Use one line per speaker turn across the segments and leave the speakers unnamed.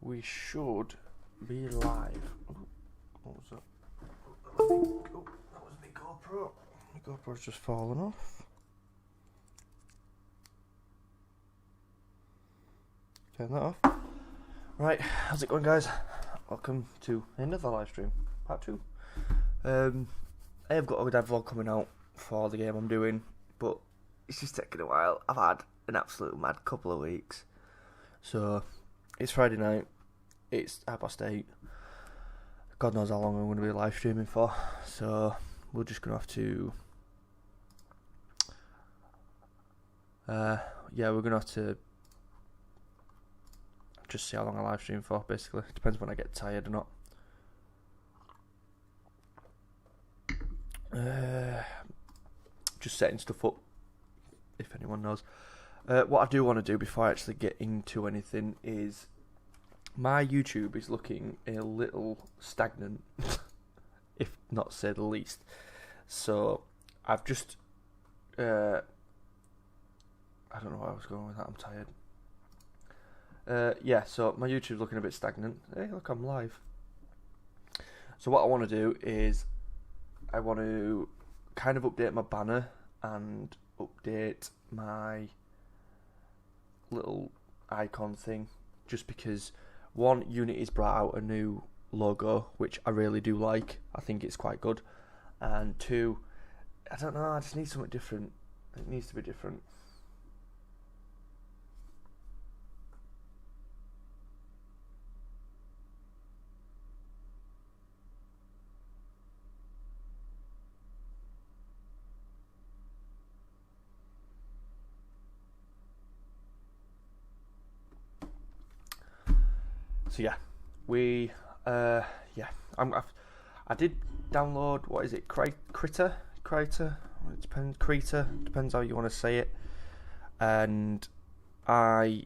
we should be live. Ooh, what was that? Oh, that was my GoPro. My GoPro's just fallen off. Turn that off. Right, how's it going, guys? Welcome to another live stream, part 2. I have got a dev vlog coming out for the game I'm doing, but it's just taking a while. I've had an absolute mad couple of weeks. So, it's Friday night, it's 8:30. God knows how long I'm going to be live streaming for. So, we're just going to have to... we're going to have to just see how long I live stream for, basically. Depends when I get tired or not. Just setting stuff up, if anyone knows. What I do want to do before I actually get into anything is my YouTube is looking a little stagnant, if not say the least. So I've just I don't know where I was going with that. I'm tired. So my YouTube's looking a bit stagnant. Hey, look, I'm live. So what I want to do is I want to kind of update my banner and update my little icon thing, just because one, Unity's brought out a new logo which I really do like. I think it's quite good. And two, I don't know, I just need something different. It needs to be different. So yeah, I did download, what is it, Critter? It depends, Creator, depends how you want to say it. And I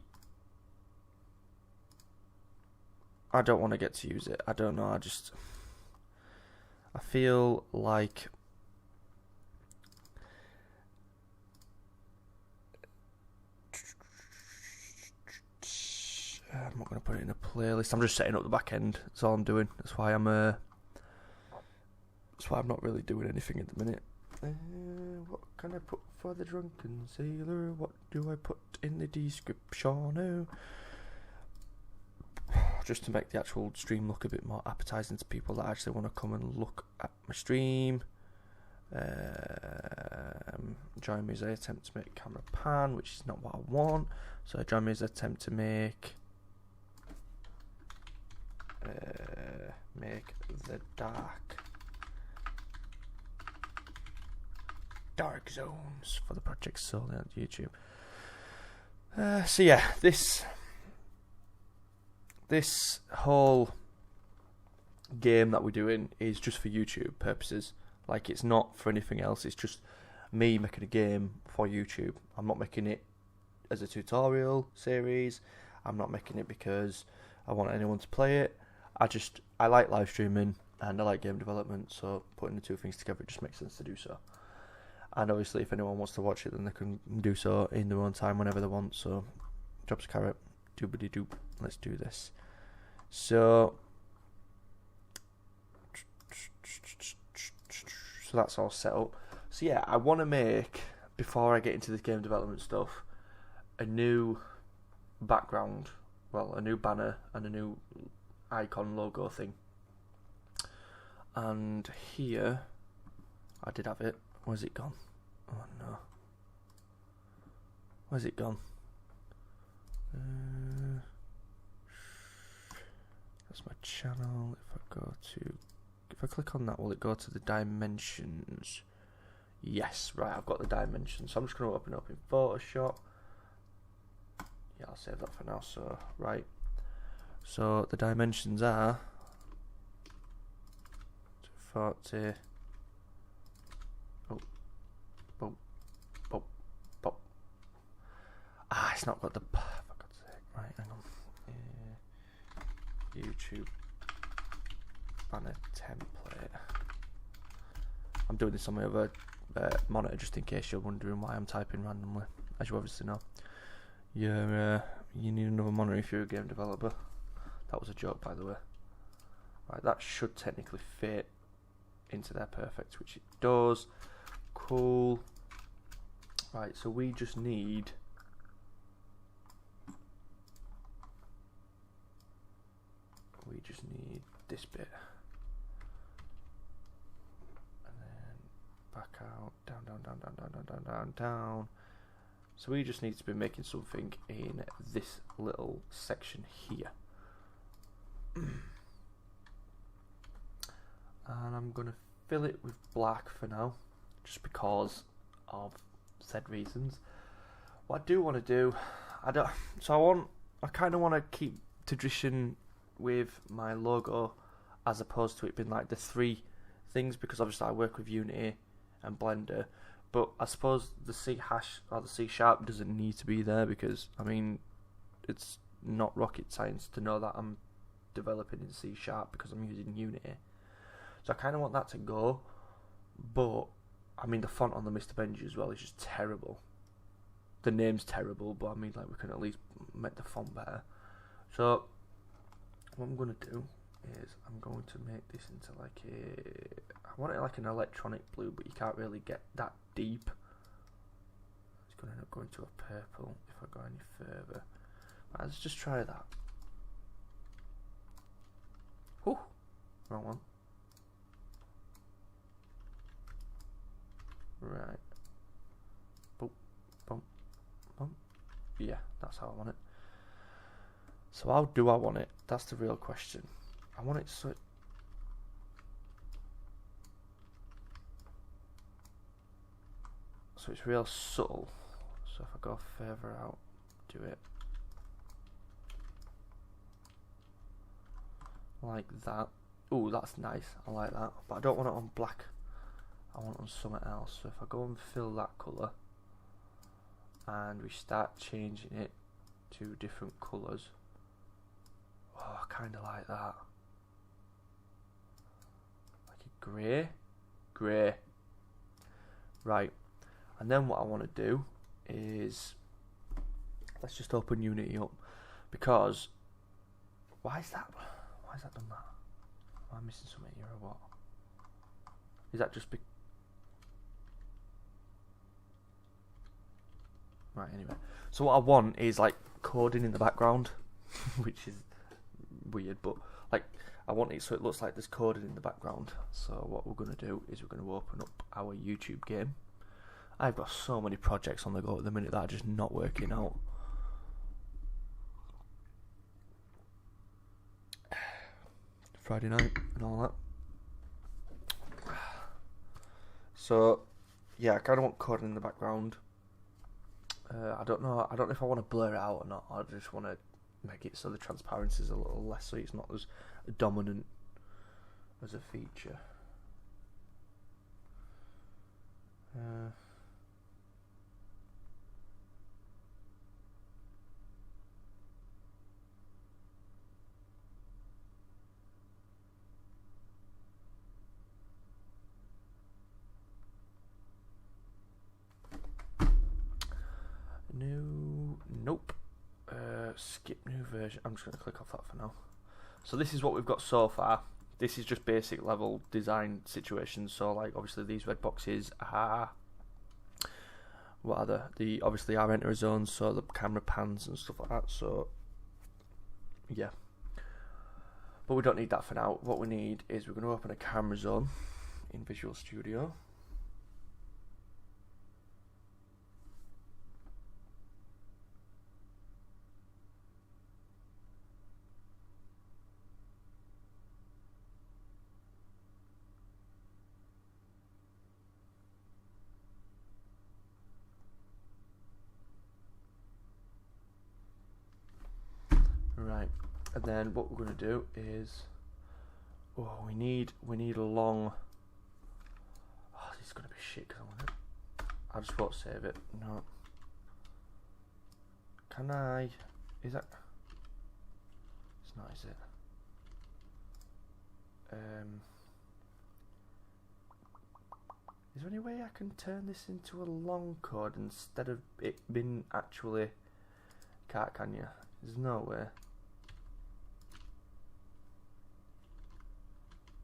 don't want to get to use it. I don't know, I feel like I'm not going to put it in a playlist. I'm just setting up the back end. That's all I'm doing. That's why I'm not really doing anything at the minute. What can I put for the drunken sailor? What do I put in the description? Just to make the actual stream look a bit more appetizing to people that actually want to come and look at my stream. Join me as I attempt to make camera pan, which is not what I want. So join me as I attempt to make the dark zones for the project solely on YouTube. So yeah, this whole game that we're doing is just for YouTube purposes. Like, it's not for anything else. It's just me making a game for YouTube. I'm not making it as a tutorial series. I'm not making it because I want anyone to play it. I like live streaming and I like game development, so putting the two things together, it just makes sense to do so. And obviously, if anyone wants to watch it, then they can do so in their own time whenever they want. So, jobs carrot, doobity doop. Let's do this. So that's all set up. So yeah, I want to make, before I get into this game development stuff, a new background, well, a new banner and a new icon logo thing. And here, I did have it. Where's it gone? Oh no. Where's it gone? That's my channel. If I click on that, will it go to the dimensions? Yes, right, I've got the dimensions. So I'm just going to open it up in Photoshop. Yeah, I'll save that for now. So, right. So the dimensions are 40. It's not got the. For God's sake. Right, hang on. YouTube banner template. I'm doing this on my other monitor just in case you're wondering why I'm typing randomly. As you obviously know, you need another monitor if you're a game developer. That was a joke, by the way. Right, that should technically fit into there perfect, which it does. Cool. Right, so we just need this bit. And then back out, down, down, down, down, down, down, down, down, down. So we just need to be making something in this little section here. And I'm going to fill it with black for now, just because of said reasons. What I do want to do, I kind of want to keep tradition with my logo, as opposed to it being like the three things, because obviously I work with Unity and Blender, but I suppose the C# or the C# doesn't need to be there, because I mean it's not rocket science to know that I'm developing in C# because I'm using Unity. So I kind of want that to go, but I mean the font on the Mr. Benji as well is just terrible. The name's terrible, but I mean like we can at least make the font better. So what I'm going to do is I'm going to make this into like I want it like an electronic blue, but you can't really get that deep. It's going to end up going to a purple if I go any further. Right, let's just try that. Whew, wrong one. Right. Boom, boom, boom. Yeah, that's how I want it. So how do I want it? That's the real question. I want it so it's real subtle. So if I go further out, do it like that. Ooh, that's nice. I like that. But I don't want it on black. I want it on something else. So if I go and fill that colour and we start changing it to different colours. Oh, I kind of like that. Like a grey. Right. And then what I want to do is, let's just open Unity up, because why is that done that? Am I missing something here or what? Is that just right, anyway. So what I want is like coding in the background, which is weird, but like I want it so it looks like there's coding in the background. So what we're going to do is we're going to open up our YouTube game. I've got so many projects on the go at the minute that are just not working out. Friday night and all that. So yeah, I kind of want coding in the background. I don't know if I want to blur it out or not. I just want to make it so the transparency is a little less, so it's not as dominant as a feature. Nope. Skip new version. I'm just going to click off that for now. So this is what we've got so far. This is just basic level design situations. So like obviously these red boxes are, what are the obviously our enter zones, so the camera pans and stuff like that. So yeah, but we don't need that for now. What we need is we're going to open a camera zone in Visual Studio. Right, and then what we're going to do is, we need a long. Oh, this is going to be shit because I just won't save it. No. Can I? Is that? It's not, is it? Is there any way I can turn this into a long code instead of it being actually? Can you? There's no way.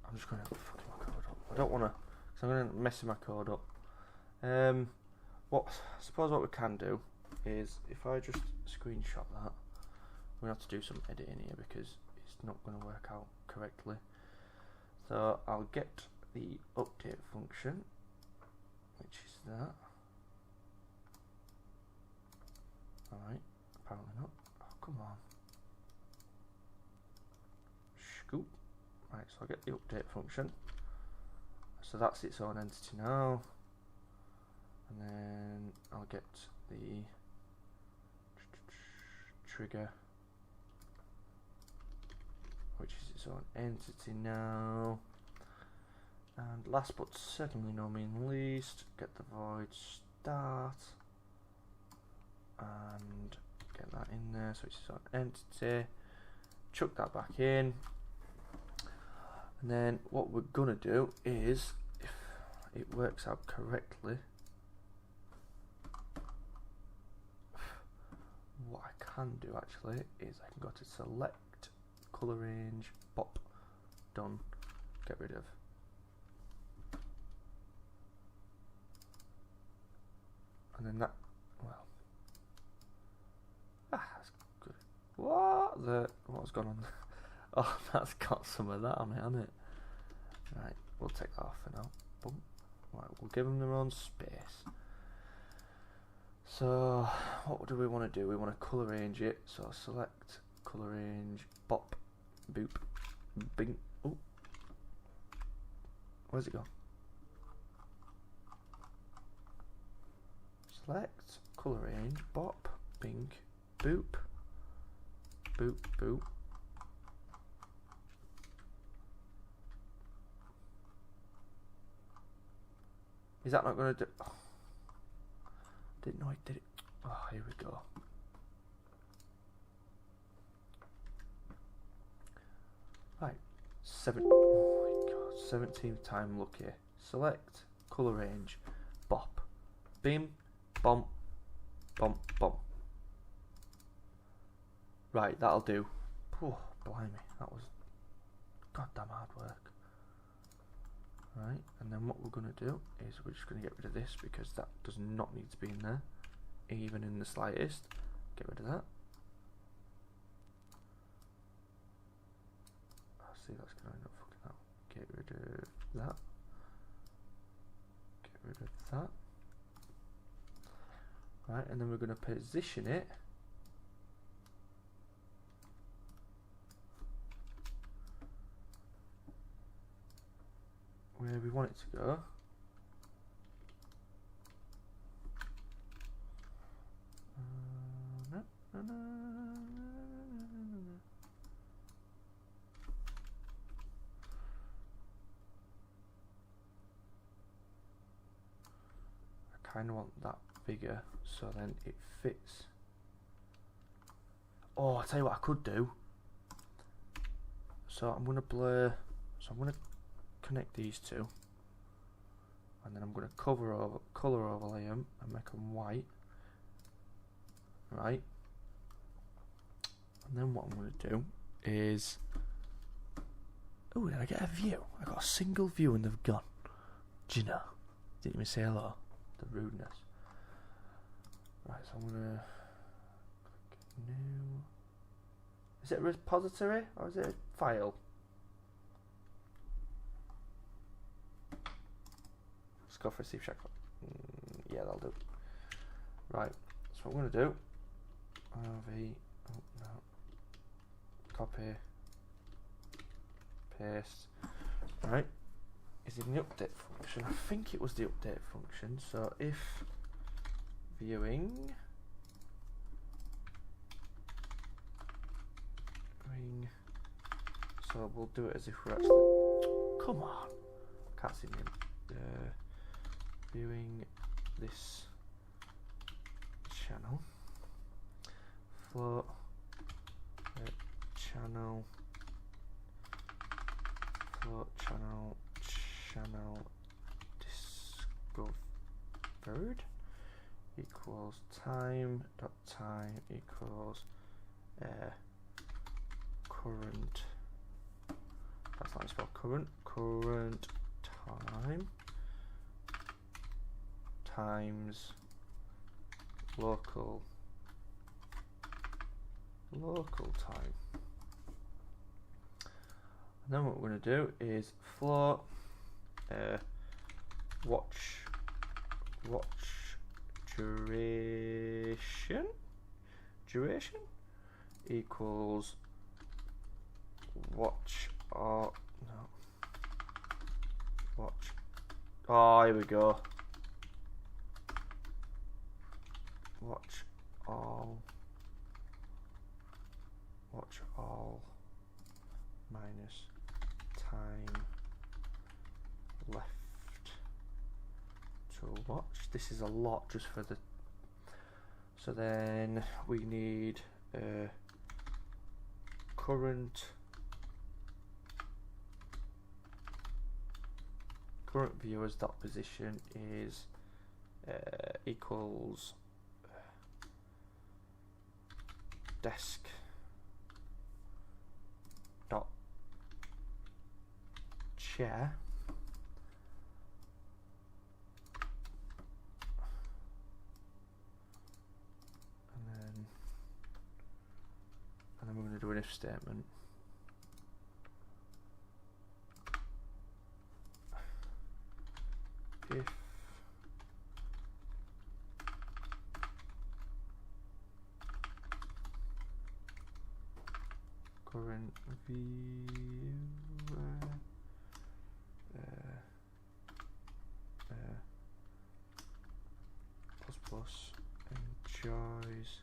I'm just going to fuck my code up. I don't want to, because I'm going to mess my code up. I suppose what we can do is, if I just screenshot that, we're going to have to do some editing here because it's not going to work out correctly. So I'll get the update function, which is that. Alright, apparently not. Oh, come on. Scoop. Right, so I'll get the update function. So that's its own entity now. And then I'll get the trigger, which is its own entity now. And last but certainly no means least, get the void start and get that in there so it's its own entity. Chuck that back in. And then what we're gonna do is, if it works out correctly, what I can do actually is I can go to select, color range, pop, done, get rid of. And then that, well, that's good. What's gone on? Oh, that's got some of that on it, hasn't it? Right, we'll take that off for now. Boom. Right, we'll give them their own space. So, what do we want to do? We want to color range it. So select, color range, bop, boop, bing. Oh, where's it gone? Select, color range, bop, bing, boop, boop, boop. Is that not going to do? Oh, didn't know it did it. Oh, here we go. Right, oh my god, 17th time lucky. Select, color range, bop, bim, bump, bump, bump. Right, that'll do. Oh, blimey, that was goddamn hard work. Right, and then what we're going to do is we're just going to get rid of this because that does not need to be in there, even in the slightest. Get rid of that. Oh, see, that's going to end up fucking up. Get rid of that. Get rid of that. Right, and then we're going to position it where we want it to go. I kind of want that bigger so then it fits. Oh, I'll tell you what I could do. So I'm going to blur, so I'm going to connect these two, and then I'm going to color overlay them and make them white, right? And then what I'm going to do is, oh, did I get a view? I got a single view and they've gone. Do you know? Didn't even say hello. The rudeness. Right, so I'm going to click new. Is it a repository or is it a file? Go for a Steve Shack. Yeah, that'll do. Right, so what I'm going to do, copy, paste. Right, is in the update function. I think it was the update function. So if viewing, so we'll do it as if we're actually. Come on, can't see me. Viewing this channel, float channel, channel discovered equals time equals current that's not spelled current time times local time. And then what we're going to do is float watch duration equals watch or no watch. Oh, here we go. Watch all minus time left to watch. This is a lot just for the. So then we need current viewers dot position is equals desk dot chair and then we're going to do an if statement. If current viewer plus enjoys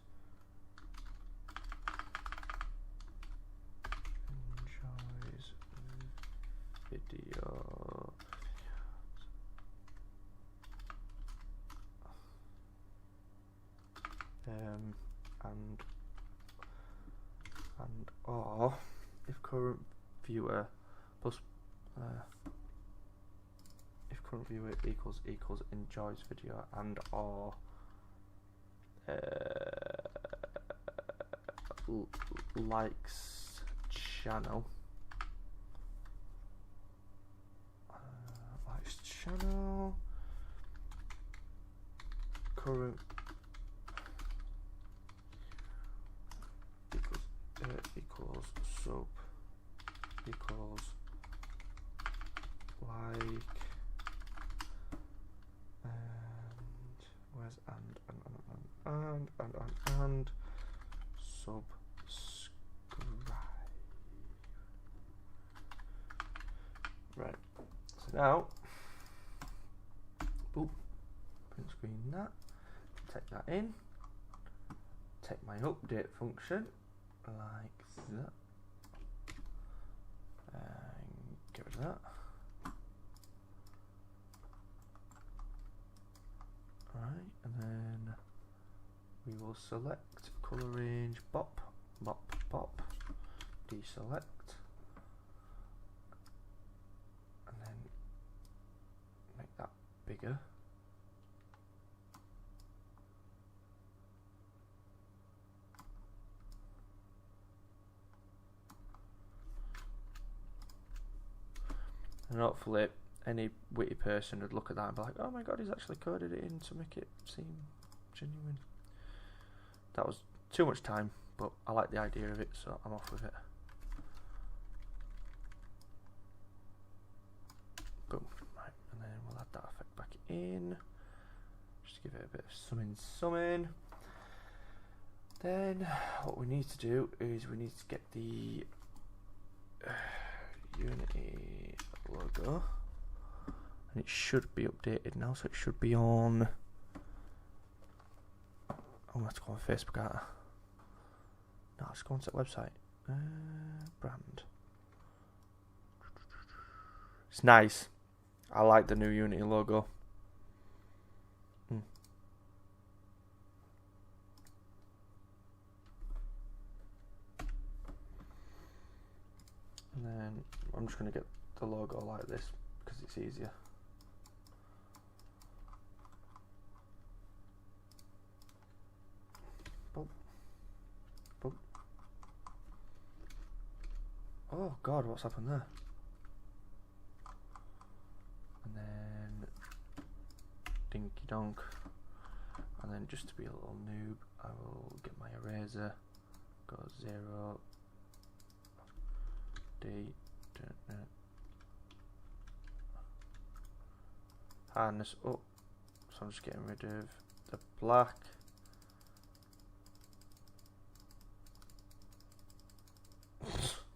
video and or if current viewer plus if current viewer equals enjoys video and or likes channel current equals sub equals like and where's and subscribe. Right, so now boop, print screen that, take that in, take my update function like that, and get rid of that. Alright, and then we will select color range bop, deselect, and then make that bigger. And hopefully any witty person would look at that and be like, oh my god, he's actually coded it in to make it seem genuine. That was too much time, but I like the idea of it, so I'm off with it. Boom. Right, and then we'll add that effect back in. Just give it a bit of summing. Then what we need to do is we need to get the Unity logo, and it should be updated now, so it should be on. Oh, let's go on Facebook, aren't I? No, let's go onto that website. Brand. It's nice. I like the new Unity logo. And then I'm just going to get the logo like this because it's easier. Boop. Boop. Oh god, what's happened there? dinky donk. And then just to be a little noob, I will get my eraser, go 0, D, hardness up, so I'm just getting rid of the black.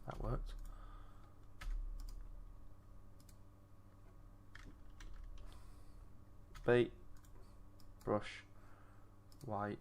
That worked. Bait, brush, white.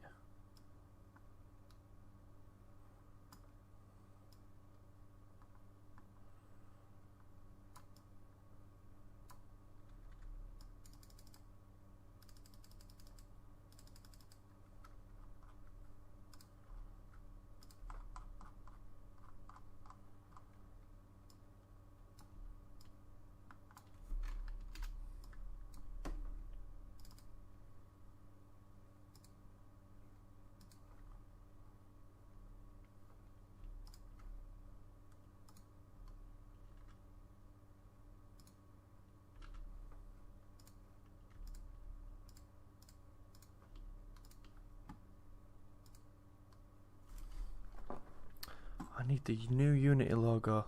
I need the new Unity logo.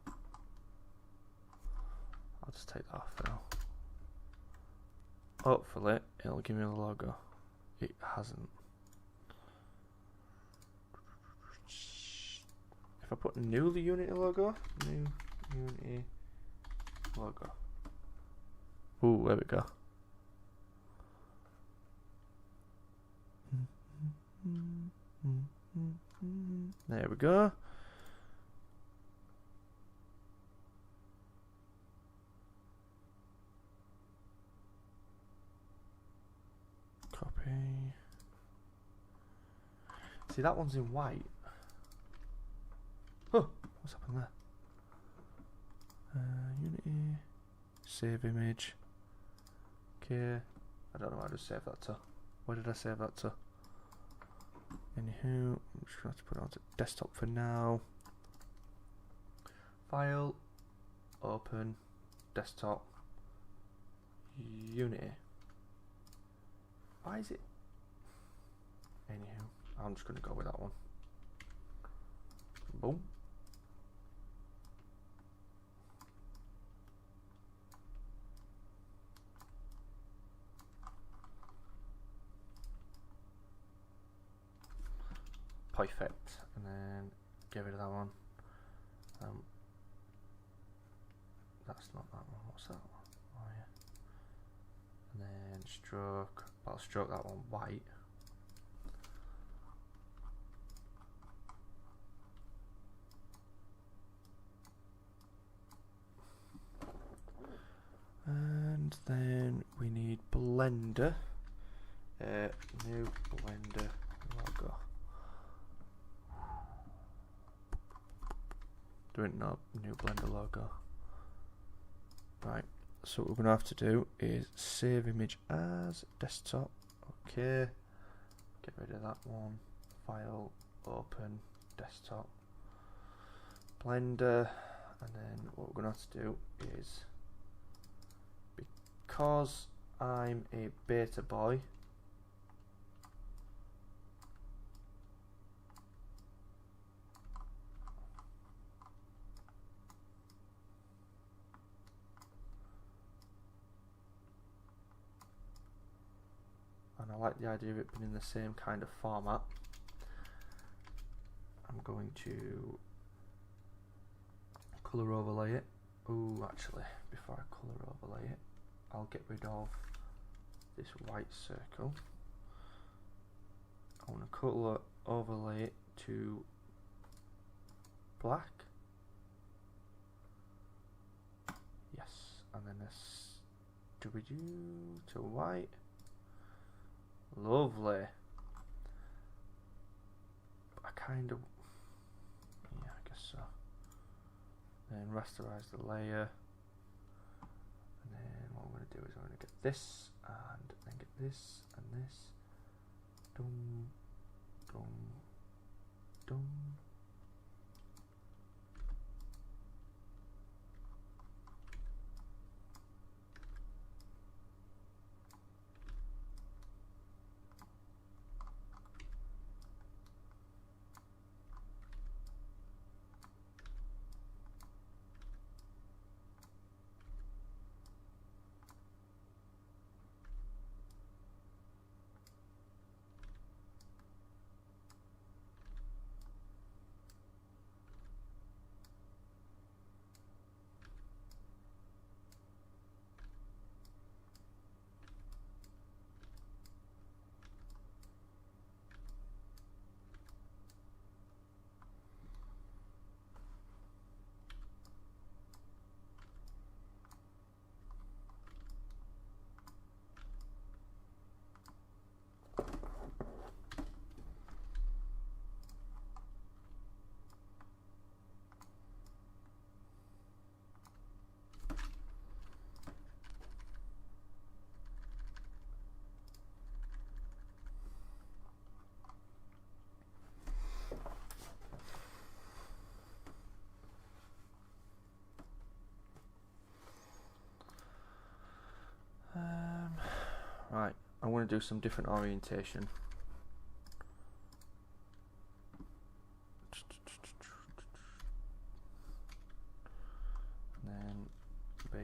I'll just take that off for now. Hopefully it'll give me the logo. It hasn't. If I put new the Unity logo, new Unity logo. Ooh, there we go. There we go. Copy. See, that one's in white. Oh, what's happened there? Unity. Save image. Okay. I don't know where I just saved that to. Where did I save that to? Anywho, I'm just going to have to put it onto desktop for now. File, open, desktop, Unity. Why is it? Anywho, I'm just going to go with that one. Boom. Perfect, and then get rid of that one. That's not that one. What's that one? Oh yeah. And then stroke. I'll stroke that one white. And then we need Blender. New Blender logo. Doing no new Blender logo. Right, so what we're gonna have to do is save image as desktop. Okay, get rid of that one. File, open, desktop, Blender, and then what we're gonna have to do is, because I'm a beta boy, and I like the idea of it being in the same kind of format, I'm going to color overlay it. Oh, actually, before I color overlay it, I'll get rid of this white circle. I want to color overlay it to black. Yes, and then this to white. Lovely. I kind of, yeah, I guess so. Then rasterize the layer, and then what I'm going to do is I'm going to get this, and then get this and this. Dum, dum, dum. to do some different orientation. And then B.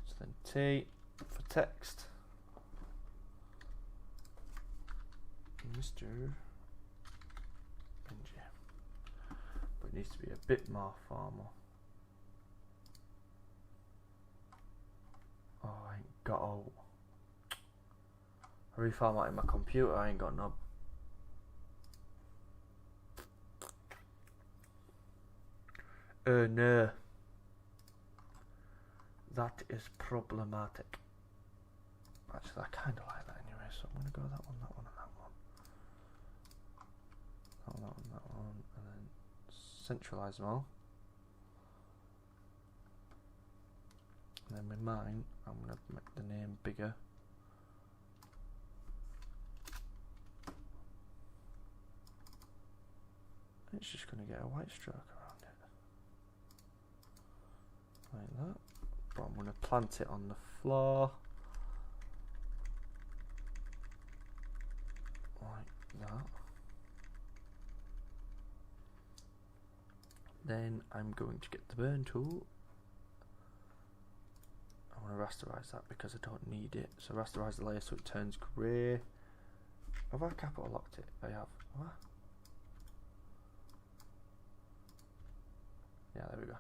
So then T for text. Mr. Benji. But it needs to be a bit more formal. Oh, I ain't got all. I reformatted my computer, I ain't got no. No. That is problematic. Actually, I kind of like that anyway, so I'm going to go that one, and that one. That one, and then centralize them all. And then with mine, I'm going to make the name bigger. It's just going to get a white stroke around it. Like that. But I'm going to plant it on the floor. Like that. Then I'm going to get the burn tool. I want to rasterize that because I don't need it. So rasterize the layer so it turns grey. Have I capital locked it? I have. Have I? Yeah, there we go.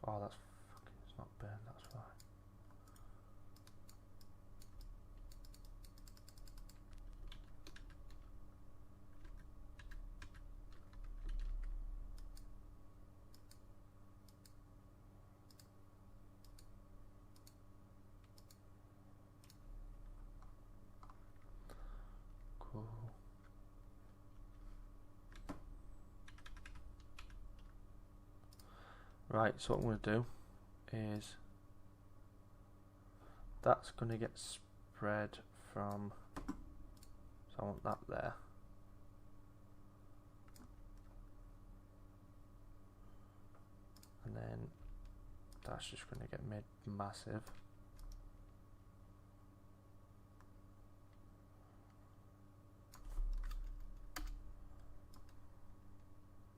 Oh, that's fucking, it's not burned, that's fine. Cool. Right, so what I'm going to do is that's going to get spread from, so I want that there. And then that's just going to get made massive.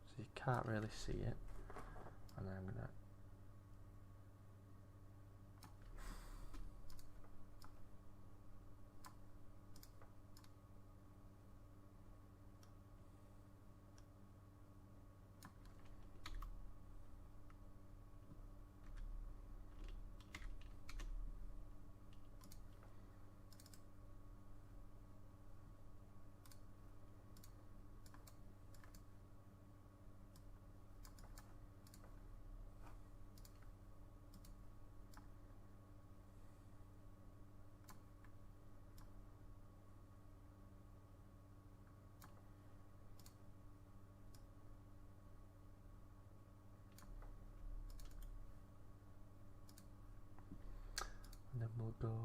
So you can't really see it. And then I'm going to we'll go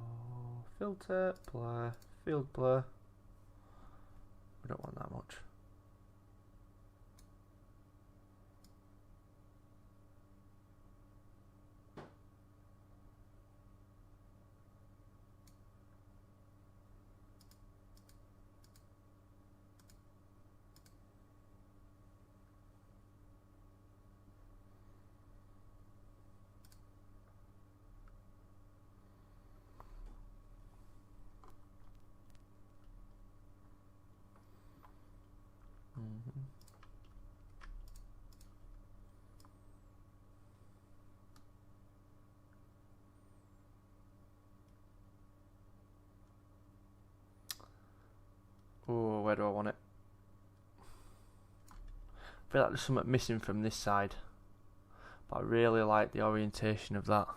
filter, blur, field blur. We don't want that much. Oh, where do I want it? I feel like there's something missing from this side, but I really like the orientation of that.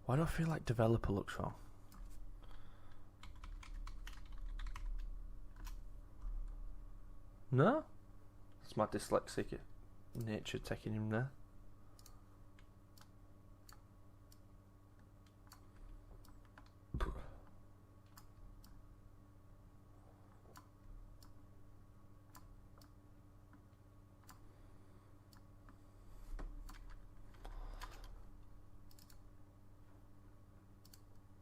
Why do I feel like developer looks wrong? No? It's my dyslexic nature taking him there.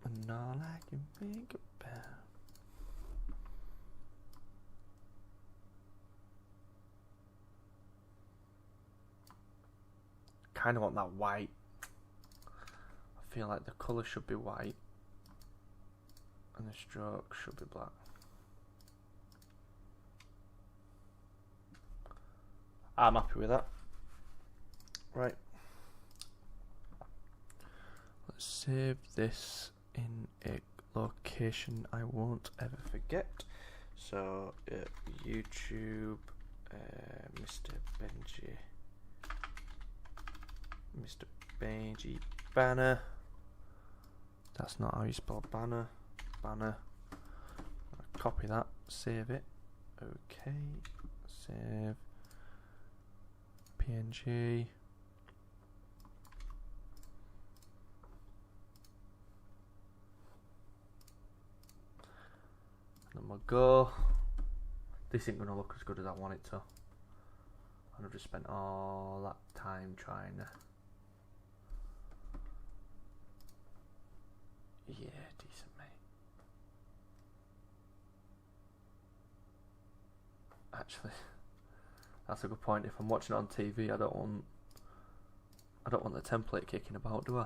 And all I can think about. Kind of want that white. I feel like the colour should be white and the stroke should be black. I'm happy with that. Right. Let's save this in a location I won't ever forget. So, YouTube, Mr. Benji Banner. That's not how you spell banner. Banner. Copy that. Save it. Okay. Save. PNG. And then we'll go. This ain't gonna look as good as I want it to. And I've just spent all that time trying to. Yeah, decent, mate. Actually, that's a good point. If I'm watching it on TV, I don't want the template kicking about, do I?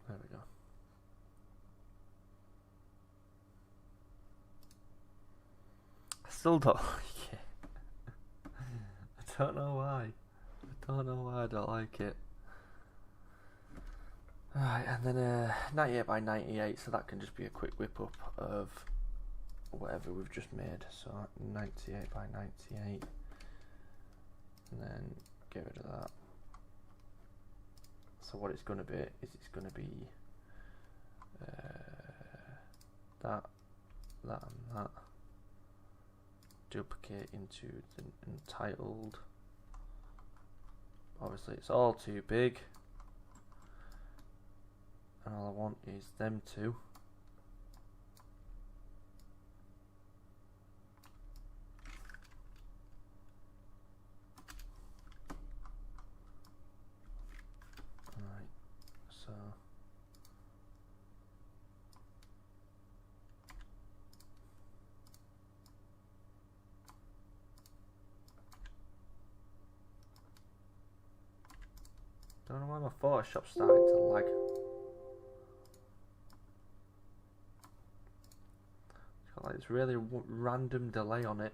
There we go. I still don't like it. I don't know why. I don't know why I don't like it. Alright, and then 98 by 98, so that can just be a quick whip up of whatever we've just made. So 98 by 98, and then get rid of that. So what it's going to be is it's going to be that, and that. Duplicate into the Untitled. Obviously it's all too big. And all I want is them two. Alright, so don't know why my Photoshop's starting to lag. It's got like this really random delay on it.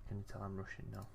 Can you tell I'm rushing now?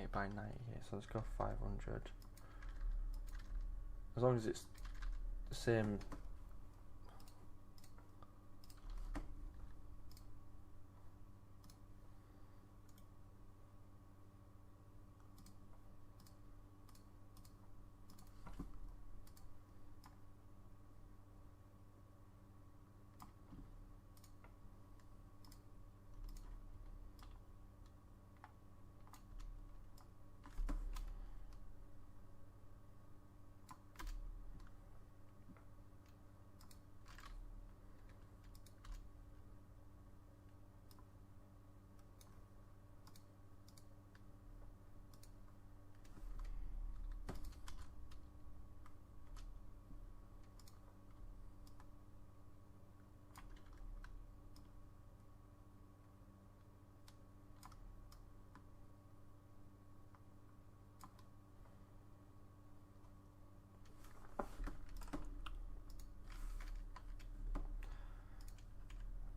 90 by 90 here, so let's go 500. As long as it's the same.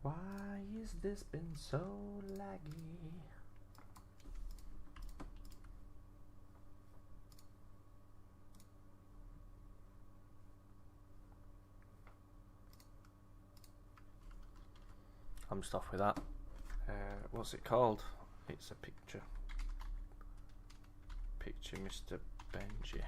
Why is this been so laggy? I'm just off with that. What's it called? It's a picture. Picture Mr. Benji.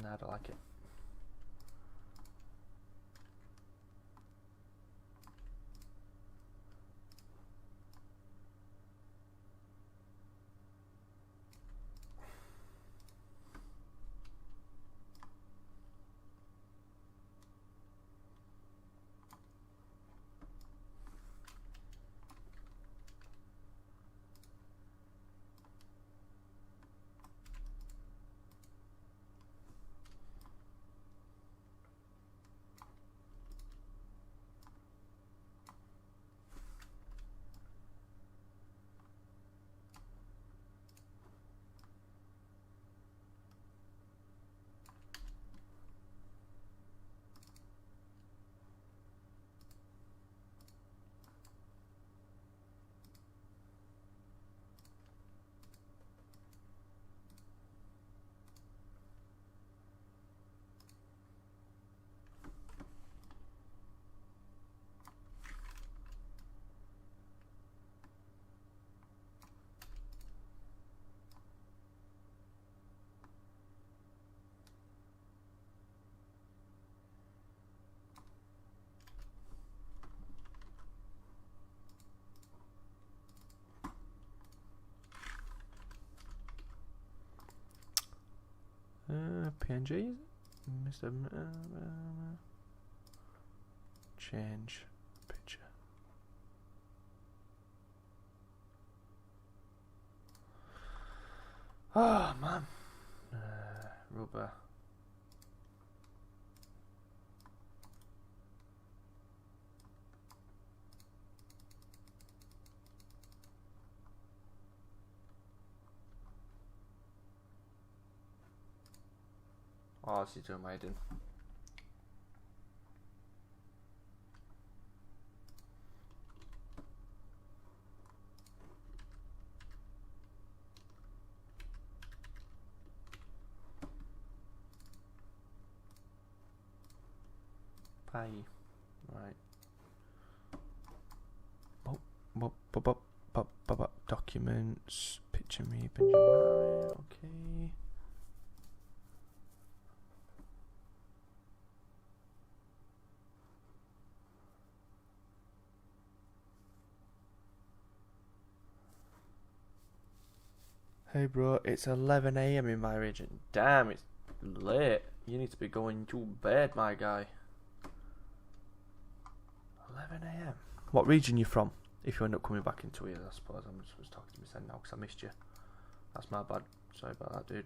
No, I don't like it. PNG, Mr. Change picture. Oh man, rubber. Oh, this is too amazing. Bye. Right. Documents. Picture me, Benjamin. Okay. Hey bro, it's 11 AM in my region. Damn, it's late. You need to be going to bed, my guy. 11 AM. What region you from? If you end up coming back into here, I suppose. I'm just talking to myself now because I missed you. That's my bad. Sorry about that, dude.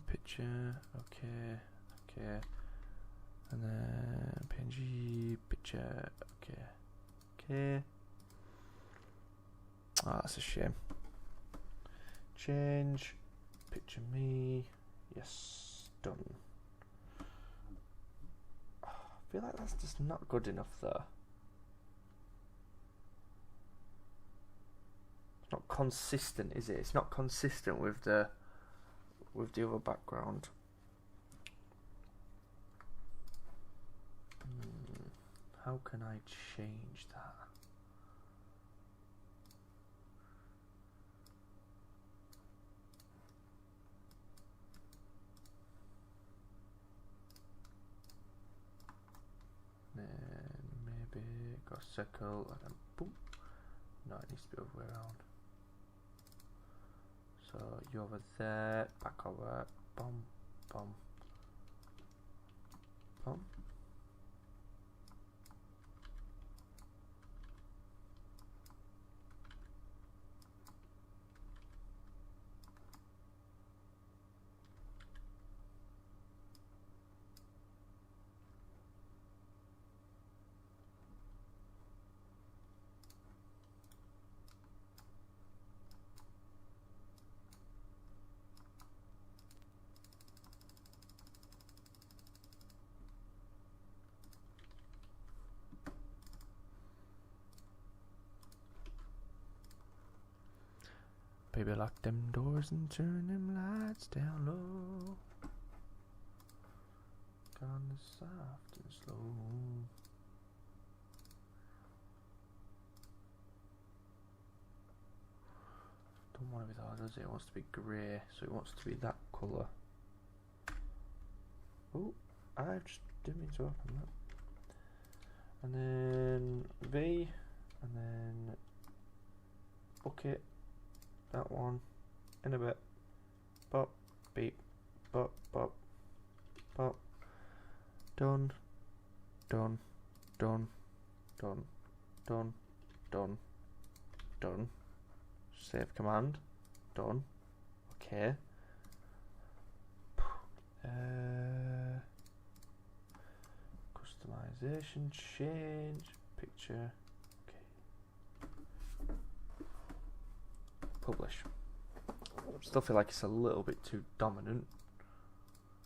Picture, okay, okay. And then PNG, picture, okay, okay. Oh, that's a shame. Change, picture me, yes, done. Oh, I feel like that's just not good enough though. It's not consistent, is it? It's not consistent with the other background. How can I change that? Then maybe go circle and then boom. No, it needs to be the other way around. So you over there, back over, boom, boom, boom. Baby, lock them doors and turn them lights down low. Gone soft and slow. Don't want to be that, does it? It wants to be grey, so it wants to be that colour. Oh, I just didn't mean to open that. And then V, and then bucket. That one in a bit. Bop, beep, bop, bop, bop. Done, done, done, done, done, done, done. Save command. Done. Okay. Customization, change, picture. Publish. Still feel like it's a little bit too dominant.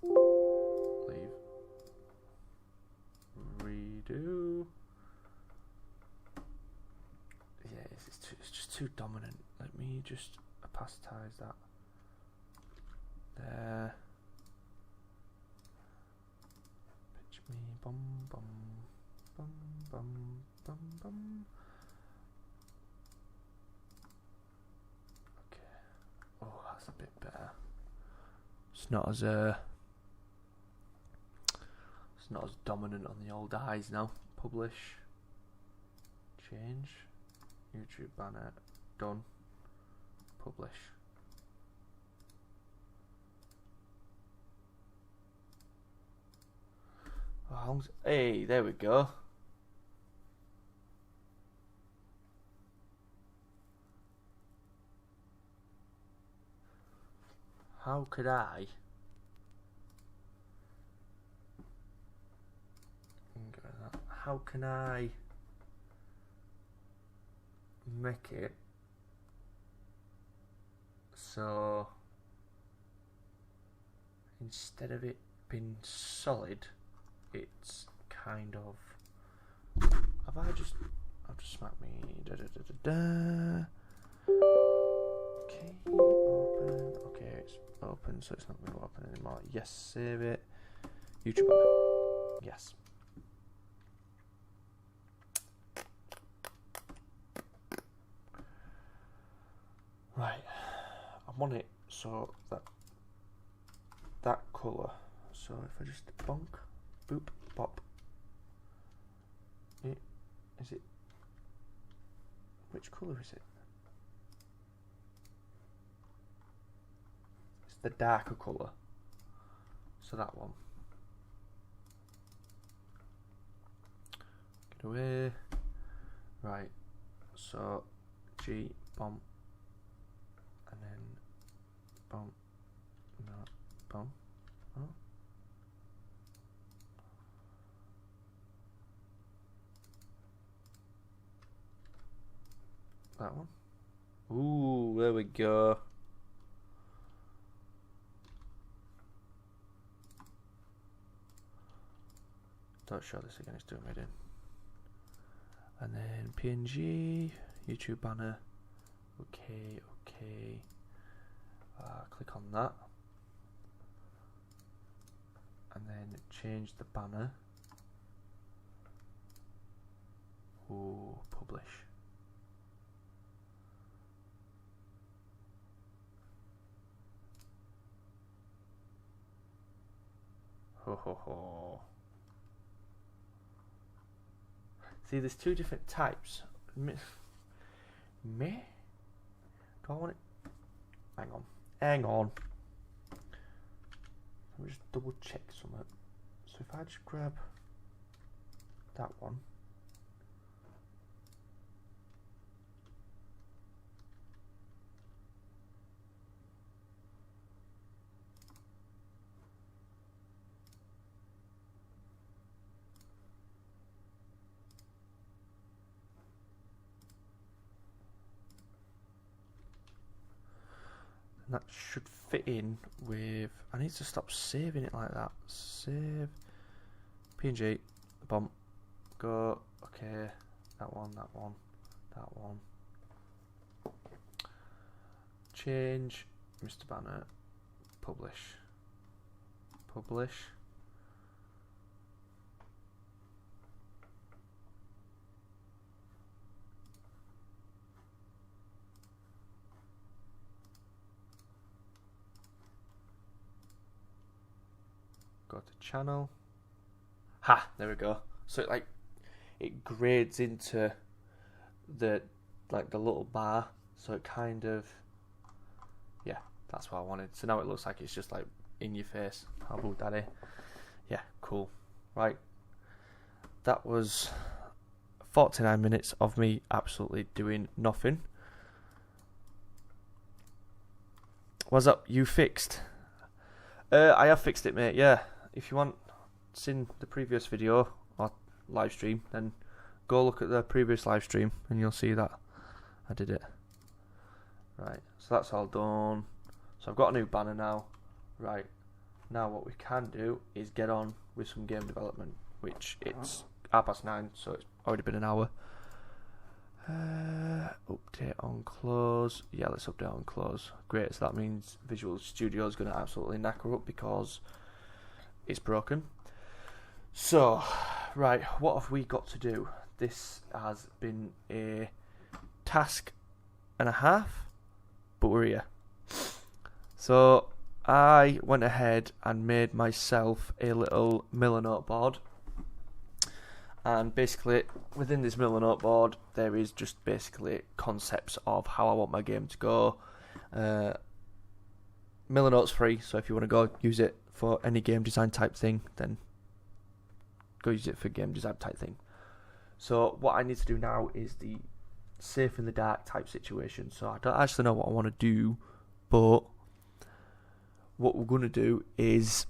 Leave. Redo. Yeah, it's just too dominant. Let me just opacize that. There. Pitch me. Bum bum bum bum bum bum. Oh, that's a bit better. It's not as dominant on the old eyes now. Publish. Change. YouTube banner. Done. Publish. Oh, hey, there we go. How could I how can I make it so instead of it being solid, it's kind of I've just smacked me Okay, open. Okay, it's open, so it's not going to open anymore. Yes, save it. YouTube banner. Yes. Right. I want it so that colour. So if I just bonk, boop, pop. Is it? Which colour is it? The darker colour, so that one. Get away. Right, so G bomb, and then bomb. No, on. Oh. That one. Ooh, there we go. Don't show this again, it's doing me in. And then PNG, YouTube banner. Okay, okay. Click on that. And then change the banner. Ooh, publish. Ho ho ho. See, there's two different types. Me? Do I want it? Hang on. Hang on. Let me just double check something. So if I just grab that one. And that should fit in with. I need to stop saving it like that. Save PNG, bump, go. Okay, that one, that one, that one. Change Mr. Banner, publish, publish. Go to channel. Ha! There we go. So it grades into the the little bar. So it kind of, yeah, that's what I wanted. So now it looks like it's just like in your face. How about daddy? Yeah, cool. Right. That was 49 minutes of me absolutely doing nothing. What's up? You fixed? I have fixed it, mate. Yeah. If you want seen the previous video or live stream, then go look at the previous live stream and you'll see that I did it. Right, so that's all done. So I've got a new banner now. Right, now what we can do is get on with some game development, which it's 9:30, so it's already been an hour. Update on close. Yeah, let's update on close. Great, so that means Visual Studio is going to absolutely knacker up because it's broken. So, right, what have we got to do? This has been a task and a half, but we're here. So, I went ahead and made myself a little Milanote board. And basically, within this Milanote board, there is just basically concepts of how I want my game to go. Milanote's free, so if you want to go use it for any game design type thing, then go use it for game design type thing. So what I need to do now is the safe in the dark type situation. So I don't actually know what I want to do, but what we're going to do is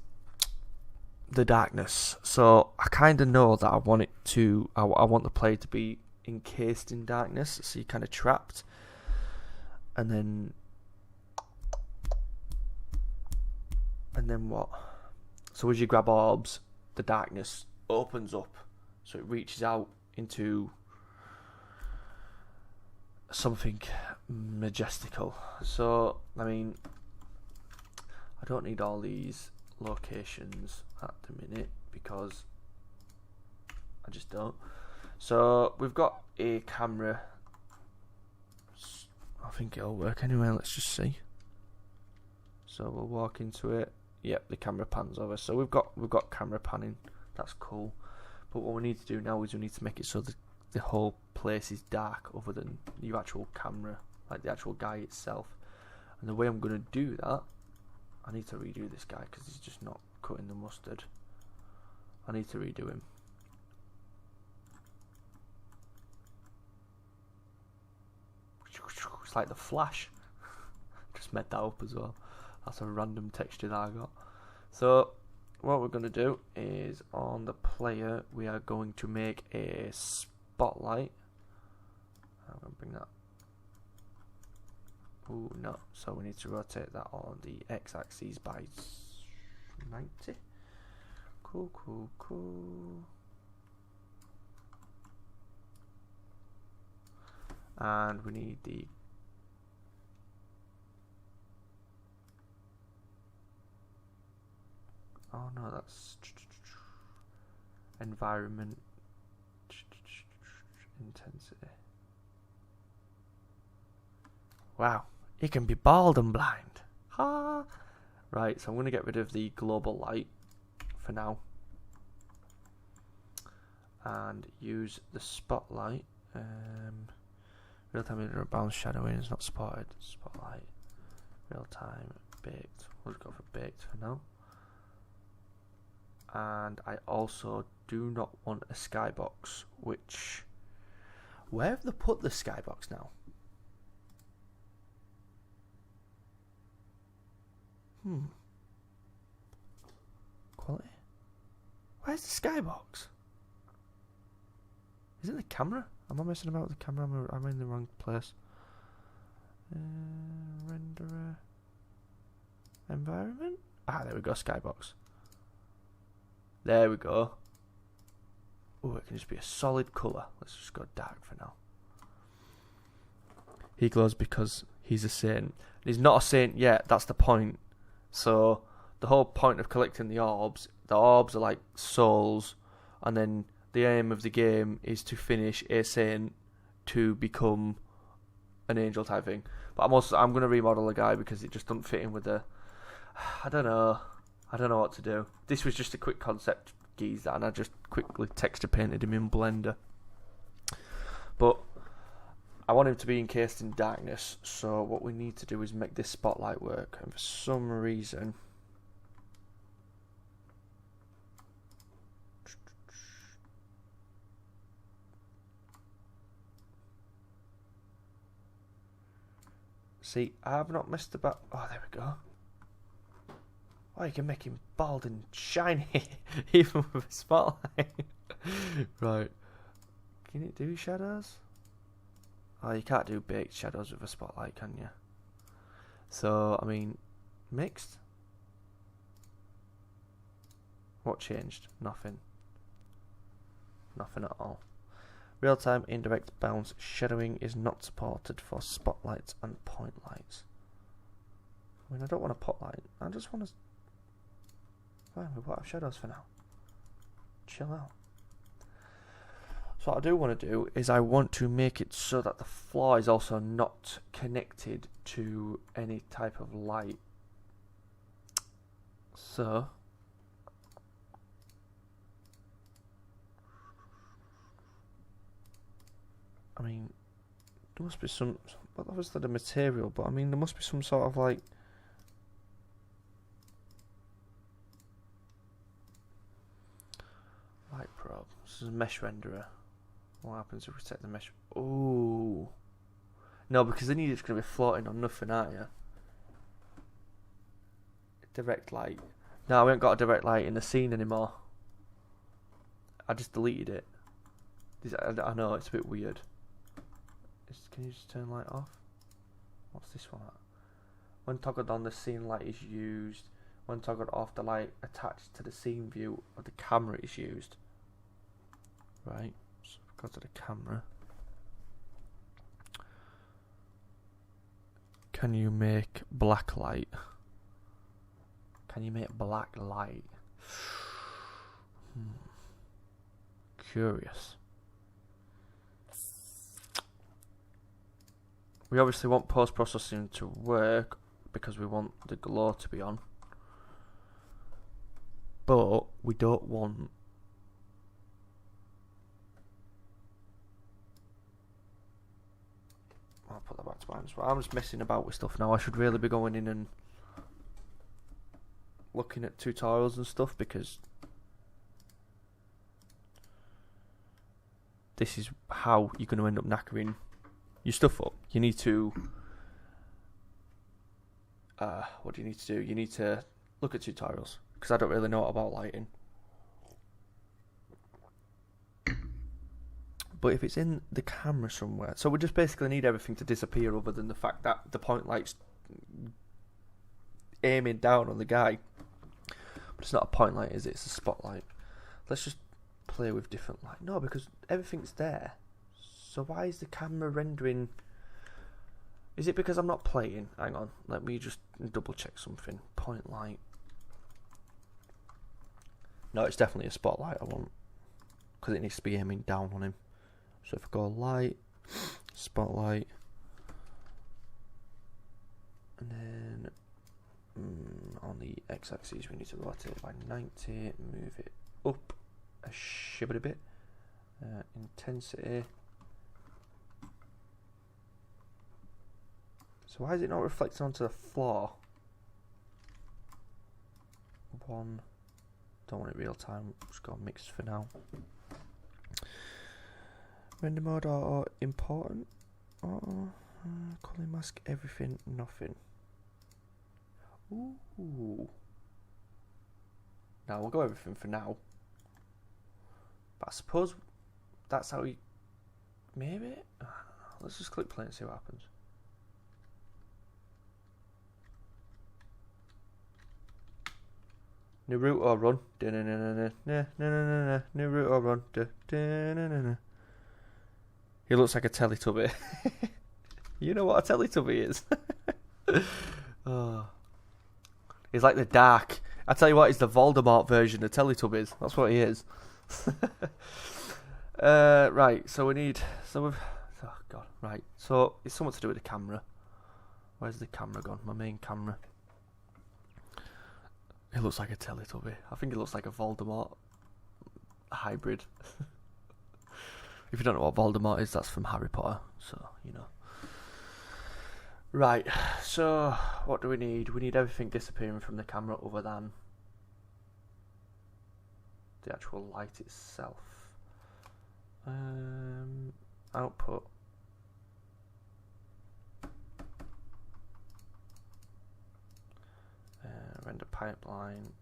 the darkness. So I kind of know that I want it to, I want the player to be encased in darkness, so you're kind of trapped. And then what? So as you grab orbs, the darkness opens up, so it reaches out into something majestical. So I mean, I don't need all these locations at the minute because I just don't. So we've got a camera. I think it'll work anyway. Let's just see. So we'll walk into it. Yep, the camera pans over. So we've got camera panning. That's cool. But what we need to do now is we need to make it so that the whole place is dark, other than your actual camera, like the actual guy itself. And the way I'm going to do that, I need to redo this guy because he's just not cutting the mustard. I need to redo him. It's like the Flash. Just made that up as well. That's a random texture that I got. So what we're going to do is on the player we are going to make a spotlight. I'm going to bring that. Oh no, so we need to rotate that on the x-axis by 90. Cool. And we need the oh no, that's environment intensity. Wow, it can be bald and blind. Ha! Right, so I'm going to get rid of the global light for now and use the spotlight. Real time indirect bounce shadowing is not spotted. Spotlight. Real time baked. We'll go for baked for now. And I also do not want a skybox, which... Where have they put the skybox now? Quality? Where's the skybox? Is it the camera? Am I messing about with the camera? I'm in the wrong place. Renderer. Environment? Ah, there we go, skybox. There we go. Oh, it can just be a solid colour. Let's just go dark for now. He glows because he's a saint. He's not a saint yet, that's the point. So, the whole point of collecting the orbs are like souls, and then the aim of the game is to finish a saint to become an angel type thing. But I'm going to remodel the guy because it just doesn't fit in with the... I don't know what to do. This was just a quick concept geezer, and I just quickly texture painted him in Blender. But I want him to be encased in darkness, so what we need to do is make this spotlight work. And for some reason... See, I've not missed about... Oh, there we go. Oh, you can make him bald and shiny, even with a spotlight. Right. Can it do shadows? Oh, you can't do baked shadows with a spotlight, can you? So, I mean, mixed? What changed? Nothing. Nothing at all. Real-time indirect bounce shadowing is not supported for spotlights and point lights. I mean, I don't want a pot light. I just want to... Fine, we put up shadows for now. Chill out. So what I do want to do is I want to make it so that the floor is also not connected to any type of light. So... I mean, there must be some... Well, obviously the material, but I mean, there must be some sort of like... Light probe. This is a mesh renderer. What happens if we set the mesh... Ooh. No, because then you're just going to be floating on nothing, aren't you? Direct light. No, we haven't got a direct light in the scene anymore. I just deleted it. I know, it's a bit weird. Can you just turn light off? What's this one at? When toggled on, the scene light is used. When toggled off, the light attached to the scene view of the camera is used. Right, so go to the camera. Can you make black light? Can you make black light? Curious. We obviously want post-processing to work because we want the glow to be on. But we don't want... I'll put that back to mine as well. I'm just messing about with stuff now. I should really be going in and looking at tutorials and stuff because this is how you're going to end up knackering your stuff up. You need to what do you need to do? You need to look at tutorials, because I don't really know about lighting. But if it's in the camera somewhere, so we just basically need everything to disappear other than the fact that the point light's aiming down on the guy. But it's not a point light, is it? It's a spotlight. Let's just play with different light. No, because everything's there. So why is the camera rendering? Is it because I'm not playing? Hang on, let me just double check something. Point light. No, it's definitely a spotlight I want, because it needs to be aiming down on him. So if I go light, spotlight, and then on the x-axis we need to rotate it by 90, move it up a shibbity bit, intensity. So why is it not reflecting onto the floor? One, don't want it real time, just go mixed for now. Render mode or important, or color mask, everything, nothing. Ooh. Now we'll go everything for now. But I suppose that's how we. Maybe. Let's just click play and see what happens. New route or run. New route or run. He looks like a Teletubby. You know what a Teletubby is? Oh. He's like the dark. I tell you what, he's the Voldemort version of Teletubbies. That's what he is. Right, so we need. Oh god, right. So it's something to do with the camera. Where's the camera gone? My main camera. He looks like a Teletubby. I think he looks like a Voldemort hybrid. If you don't know what Voldemort is, that's from Harry Potter. So, you know. Right, so what do we need? We need everything disappearing from the camera other than the actual light itself. Output. Render pipeline.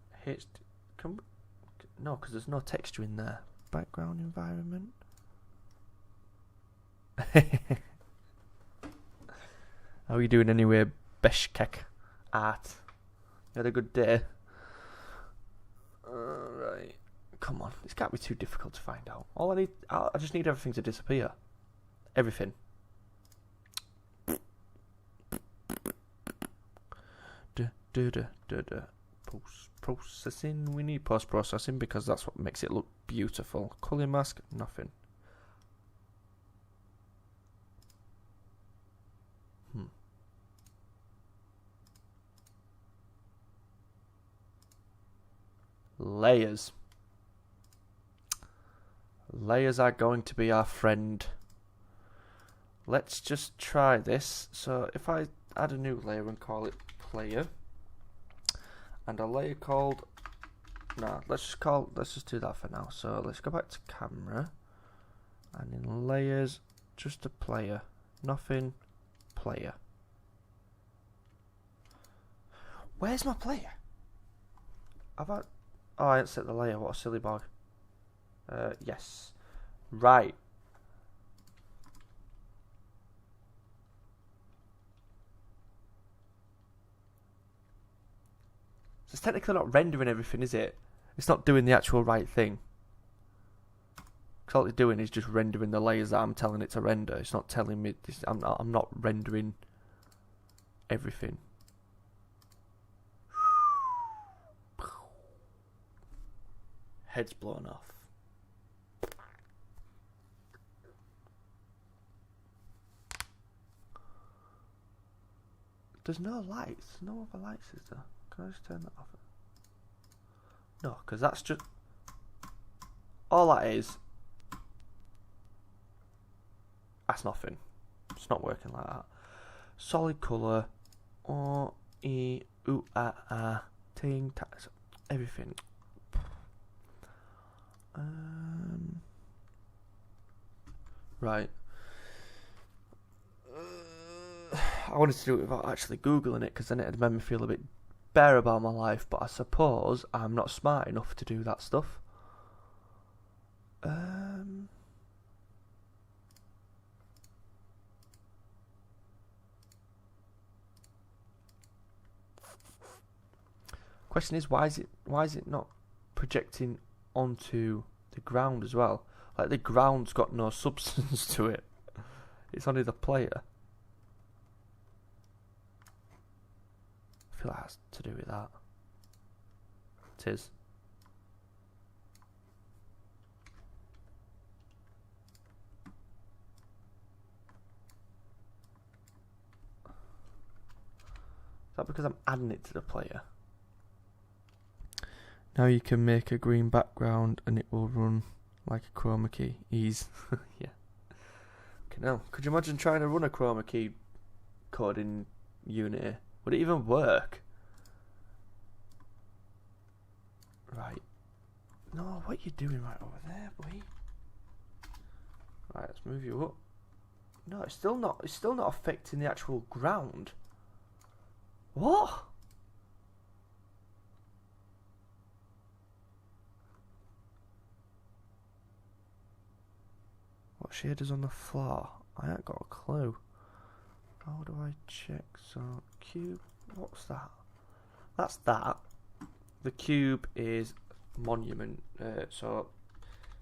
No, because there's no texture in there. Background environment. How are you doing anyway, Beshkek Art? You had a good day? Alright. Come on. This can't be too difficult to find out. I just need everything to disappear. Everything. Post-processing. We need post-processing because that's what makes it look beautiful. Colour mask, nothing. Layers. Layers are going to be our friend. Let's just try this. So if I add a new layer and call it player, and a layer called, let's just do that for now. So let's go back to camera, and in layers, just a player, nothing, player. Where's my player? I didn't set the layer, what a silly boy. Yes. Right. So it's technically not rendering everything, is it? It's not doing the actual right thing. Because all it's doing is just rendering the layers that I'm telling it to render. It's not telling me this, I'm not rendering everything. Head's blown off. There's no lights. No other lights, is there? Can I just turn that off? No, because that's just... all that is... that's nothing. It's not working like that. Solid colour. Ting, everything. Right. I wanted to do it without actually Googling it, because then it had made me feel a bit bear about my life, but I suppose I'm not smart enough to do that stuff. Question is, why is it not projecting onto the ground as well? Like, the ground's got no substance to it. It's only the player. I feel like it has to do with that. It is. Is that because I'm adding it to the player? Now you can make a green background and it will run like a chroma key. Ease. Yeah. Okay, now, could you imagine trying to run a chroma key code in Unity? Would it even work? Right. No, what are you doing right over there, boy? Right, let's move you up. No, it's still not affecting the actual ground. What? What shaders on the floor? I ain't got a clue. How do I check? So, cube, what's that? That's that. The cube is monument. So,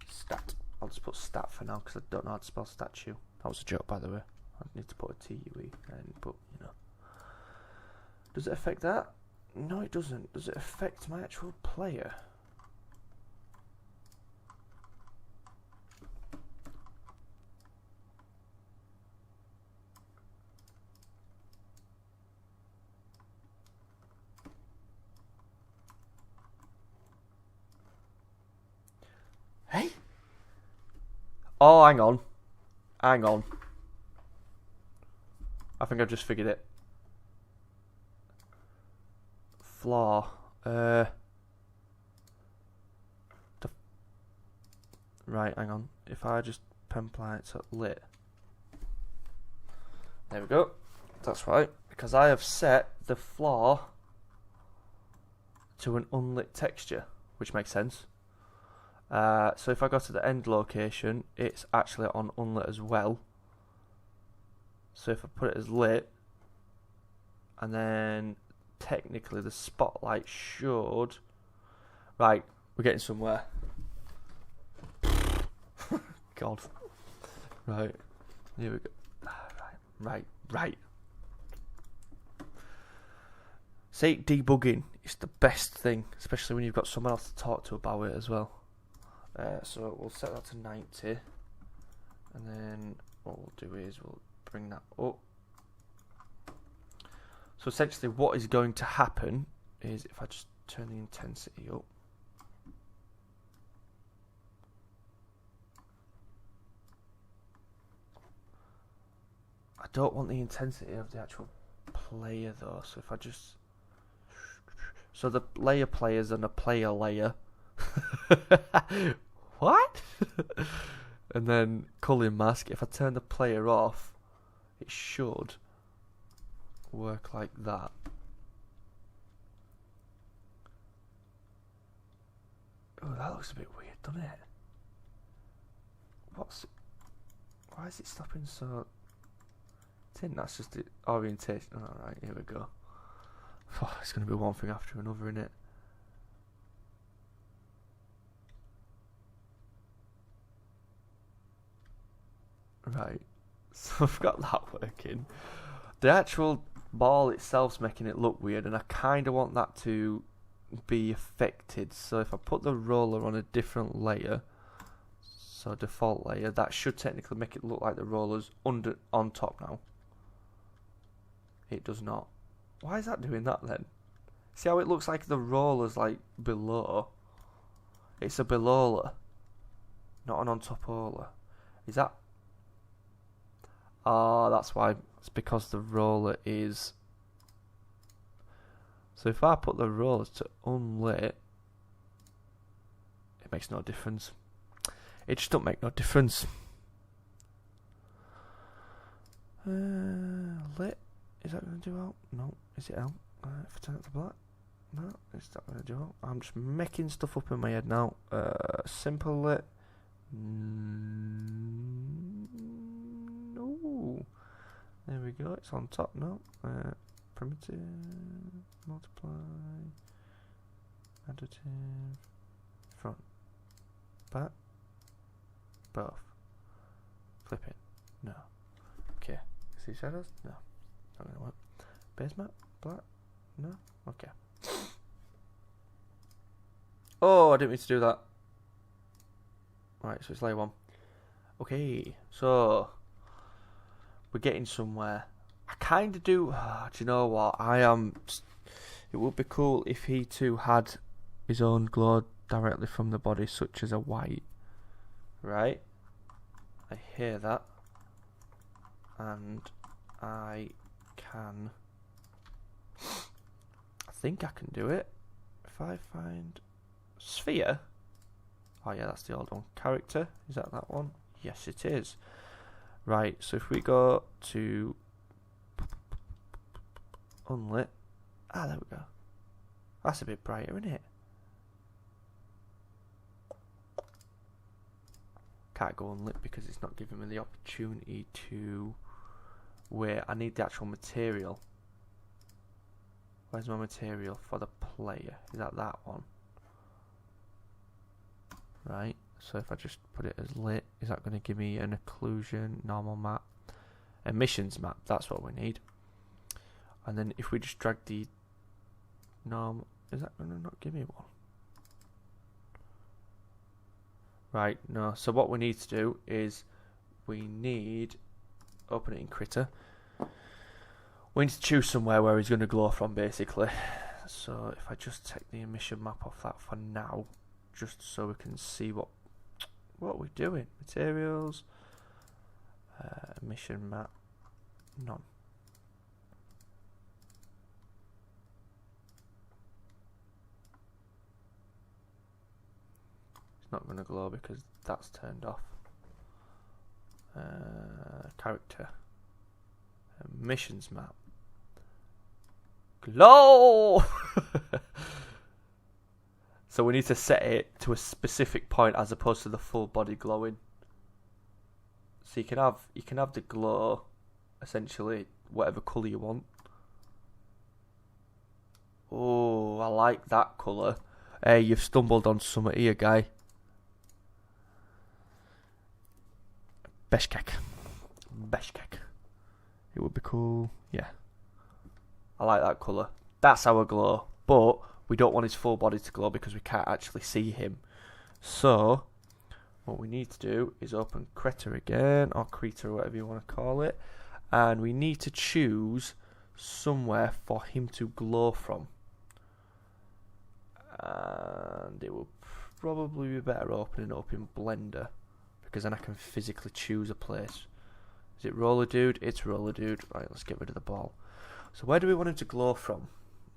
stat. I'll just put stat for now because I don't know how to spell statue. That was a joke, by the way. I need to put a TUE and put, you know. Does it affect that? No, it doesn't. Does it affect my actual player? Hey? Oh, hang on. Hang on. I think I've just figured it. Floor. Right, hang on. If I just pen apply it to lit. There we go. That's right. Because I have set the floor to an unlit texture, which makes sense. So if I go to the end location, it's actually on unlit as well. So if I put it as lit, and then technically the spotlight should... Right, we're getting somewhere. God. Right, here we go. Right. See, debugging is the best thing, especially when you've got someone else to talk to about it as well. So we'll set that to 90, and then what we'll do is we'll bring that up. So essentially what is going to happen is if I just turn the intensity up. I don't want the intensity of the actual player though, so if I just... So the layer players and a player layer. What? And then culling mask, if I turn the player off, it should work like that. Oh, that looks a bit weird, doesn't it? Why is it stopping so... I think that's just the orientation. Alright, here we go. Oh, it's going to be one thing after another, innit? Right, so I've got that working. The actual ball itself's making it look weird, and I kind of want that to be affected. So if I put the roller on a different layer, so default layer, that should technically make it look like the roller's on top now. It does not. Why is that doing that then? See how it looks like the roller's like below? It's a below-ler, not an on top roller. Is that... Ah, that's why. It's because the roller is... So if I put the rollers to unlit, it makes no difference. It just don't make no difference. Lit. Is that going to do out? No. Is it out? If I turn it to black. No, it's not going to do it. I'm just making stuff up in my head now. Simple lit. No. There we go. It's on top now. Primitive. Multiply. Additive. Front. Back. Both. Flip it. No. Okay. See shadows? No. Not going to work. Base map? Black? No? Okay. Oh, I didn't mean to do that. Right, so it's layer 1. Okay, so we're getting somewhere. I kind of do. Do you know what? It would be cool if he too had his own glow directly from the body, such as a white. Right? I hear that. And I think I can do it. If I find sphere. Oh yeah, that's the old one. Character, is that one? Yes, it is. Right, so if we go to unlit. Ah, there we go. That's a bit brighter, isn't it? Can't go unlit because it's not giving me the opportunity to where I need the actual material. Where's my material for the player? Is that one? Right, so if I just put it as lit, is that going to give me an occlusion, normal map, emissions map? That's what we need. And then if we just drag the norm, is that going to not give me one? Right, no. So what we need to do is we need open it in Critter. We need to choose somewhere where he's going to glow from, basically. So if I just take the emission map off that for now, just so we can see what we're doing. Materials, emission map, none. It's not going to glow because that's turned off. Character, emissions map, glow. So we need to set it to a specific point as opposed to the full body glowing. So you can have the glow, essentially whatever colour you want. Oh, I like that colour. Hey, you've stumbled on something here, guy. Beshkek. It would be cool. Yeah. I like that colour. That's our glow. But we don't want his full body to glow because we can't actually see him. So what we need to do is open Critter again, or Critter, or whatever you want to call it, and we need to choose somewhere for him to glow from. And it will probably be better opening it up in Blender, because then I can physically choose a place. Is it Roller Dude? It's Roller Dude. Right, let's get rid of the ball. So where do we want him to glow from?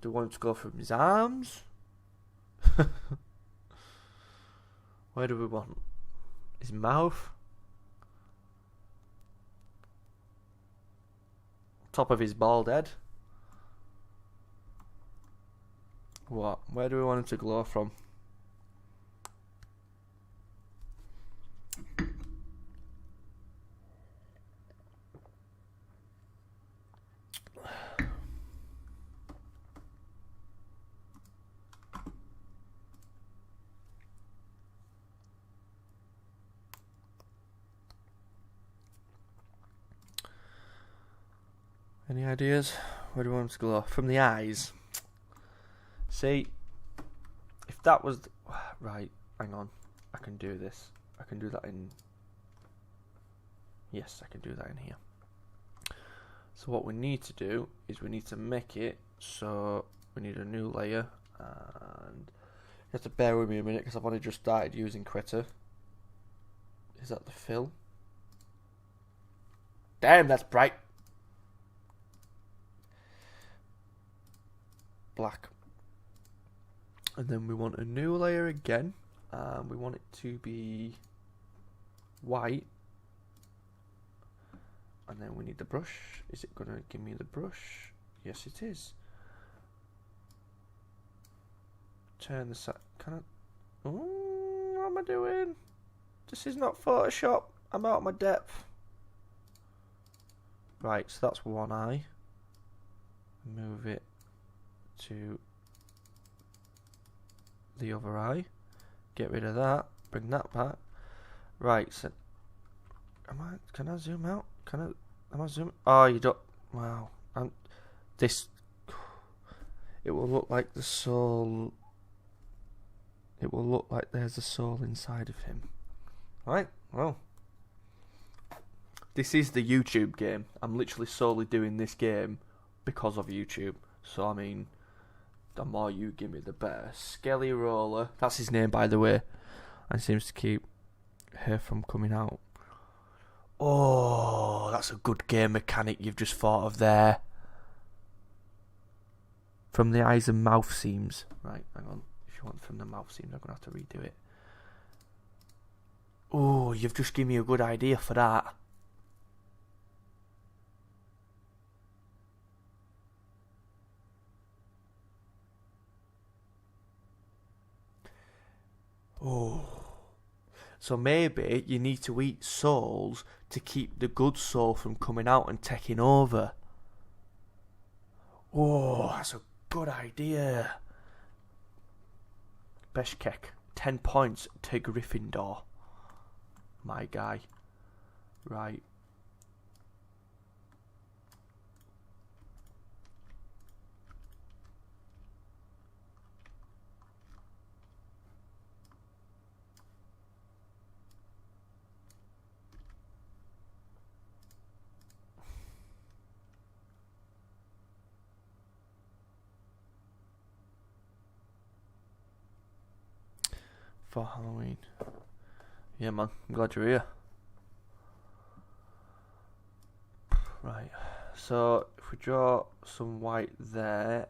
Do we want him to go from his arms? Where do we want? His mouth? Top of his bald head? What? Where do we want him to glow from? Any ideas? Where do we want him to glow? From the eyes. See, if that was right, hang on. I can do this. I can do that in. Yes, I can do that in here. So what we need to do is we need to make it so we need a new layer, and you have to bear with me a minute because I've only just started using Critter. Is that the fill? Damn, that's bright. Black. And then we want a new layer again. We want it to be white. And then we need the brush. Is it going to give me the brush? Yes, it is. turn the side. Can I? What am I doing? This is not Photoshop. I'm out of my depth. Right, so that's one eye. Move it to the other eye. Get rid of that. Bring that back. Right, so can I zoom out? Am I zoom? Oh, you don't. Wow. This. It will look like the soul. It will look like there's a soul inside of him. Right. Well. This is the YouTube game. I'm literally solely doing this game because of YouTube. So I mean, the more you give me, the better. Skelly Roller. That's his name, by the way. And seems to keep her from coming out. Oh, that's a good game mechanic you've just thought of there. From the eyes and mouth seams. Right, hang on. If you want from the mouth seams, I'm going to have to redo it. Oh, you've just given me a good idea for that. Oh. So maybe you need to eat souls to keep the good soul from coming out and taking over. Oh, that's a good idea. Beshkek, 10 points to Gryffindor. My guy. Right. For Halloween. Yeah, man. I'm glad you're here. Right. So, if we draw some white there,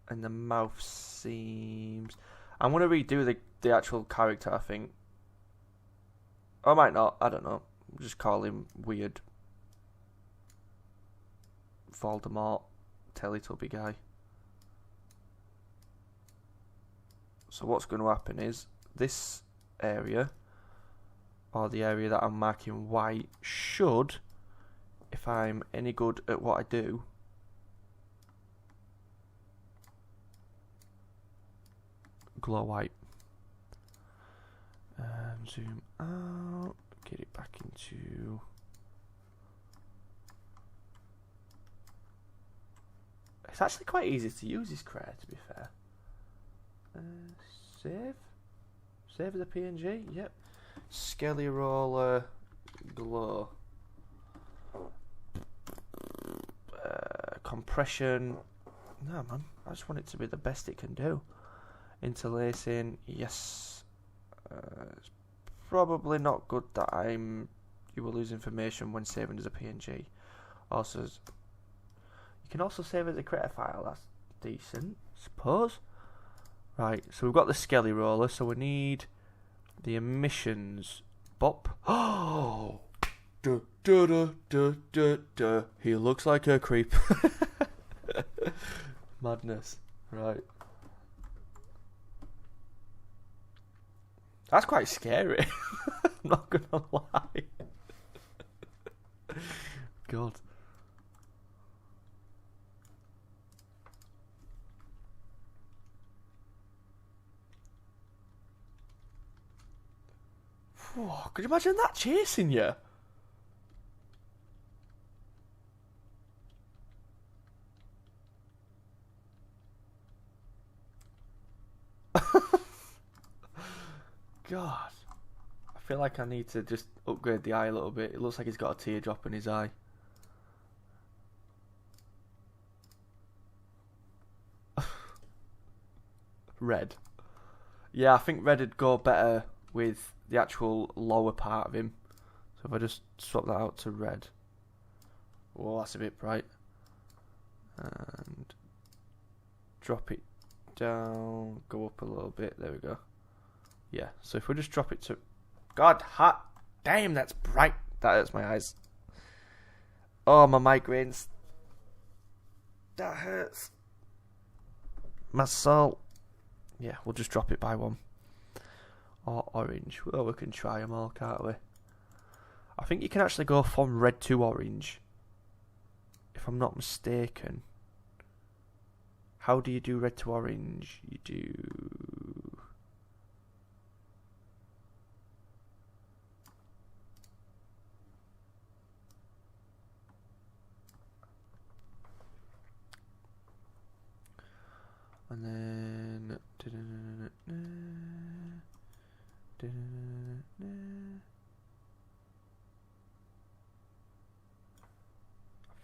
and the mouth seems... I'm going to redo the actual character, I think. Or I might not. I don't know. Just call him weird Voldemort Teletubby guy. So what's going to happen is this area, or the area that I'm marking white, should, if I'm any good at what I do, glow white. Zoom out, get it back into... It's actually quite easy to use this crayon, to be fair. Save? Save as a PNG? Yep. Skelly Roller Glow. Compression. No, man. I just want it to be the best it can do. Interlacing. Yes. It's probably not good that you will lose information when saving as a PNG. Also, you can also save as a creator file. That's decent, suppose. Right, so we've got the Skelly Roller, so we need the emissions. Bop. Oh! Duh, duh, duh, duh, duh, duh. He looks like a creep. Madness. Right. That's quite scary. I'm not gonna lie. God. Whoa, could you imagine that chasing you? God. I feel like I need to just upgrade the eye a little bit. It looks like he's got a teardrop in his eye. Red. Yeah, I think red would go better with the actual lower part of him. So if I just swap that out to red. Oh, that's a bit bright. And drop it down, go up a little bit. There we go. Yeah, so if we just drop it to... God, hot damn, that's bright. That hurts my eyes. Oh, my migraines. That hurts. My soul. Yeah, we'll just drop it by one. Or orange. Well, we can try them all, can't we? I think you can actually go from red to orange, if I'm not mistaken. How do you do red to orange? You do... And then... I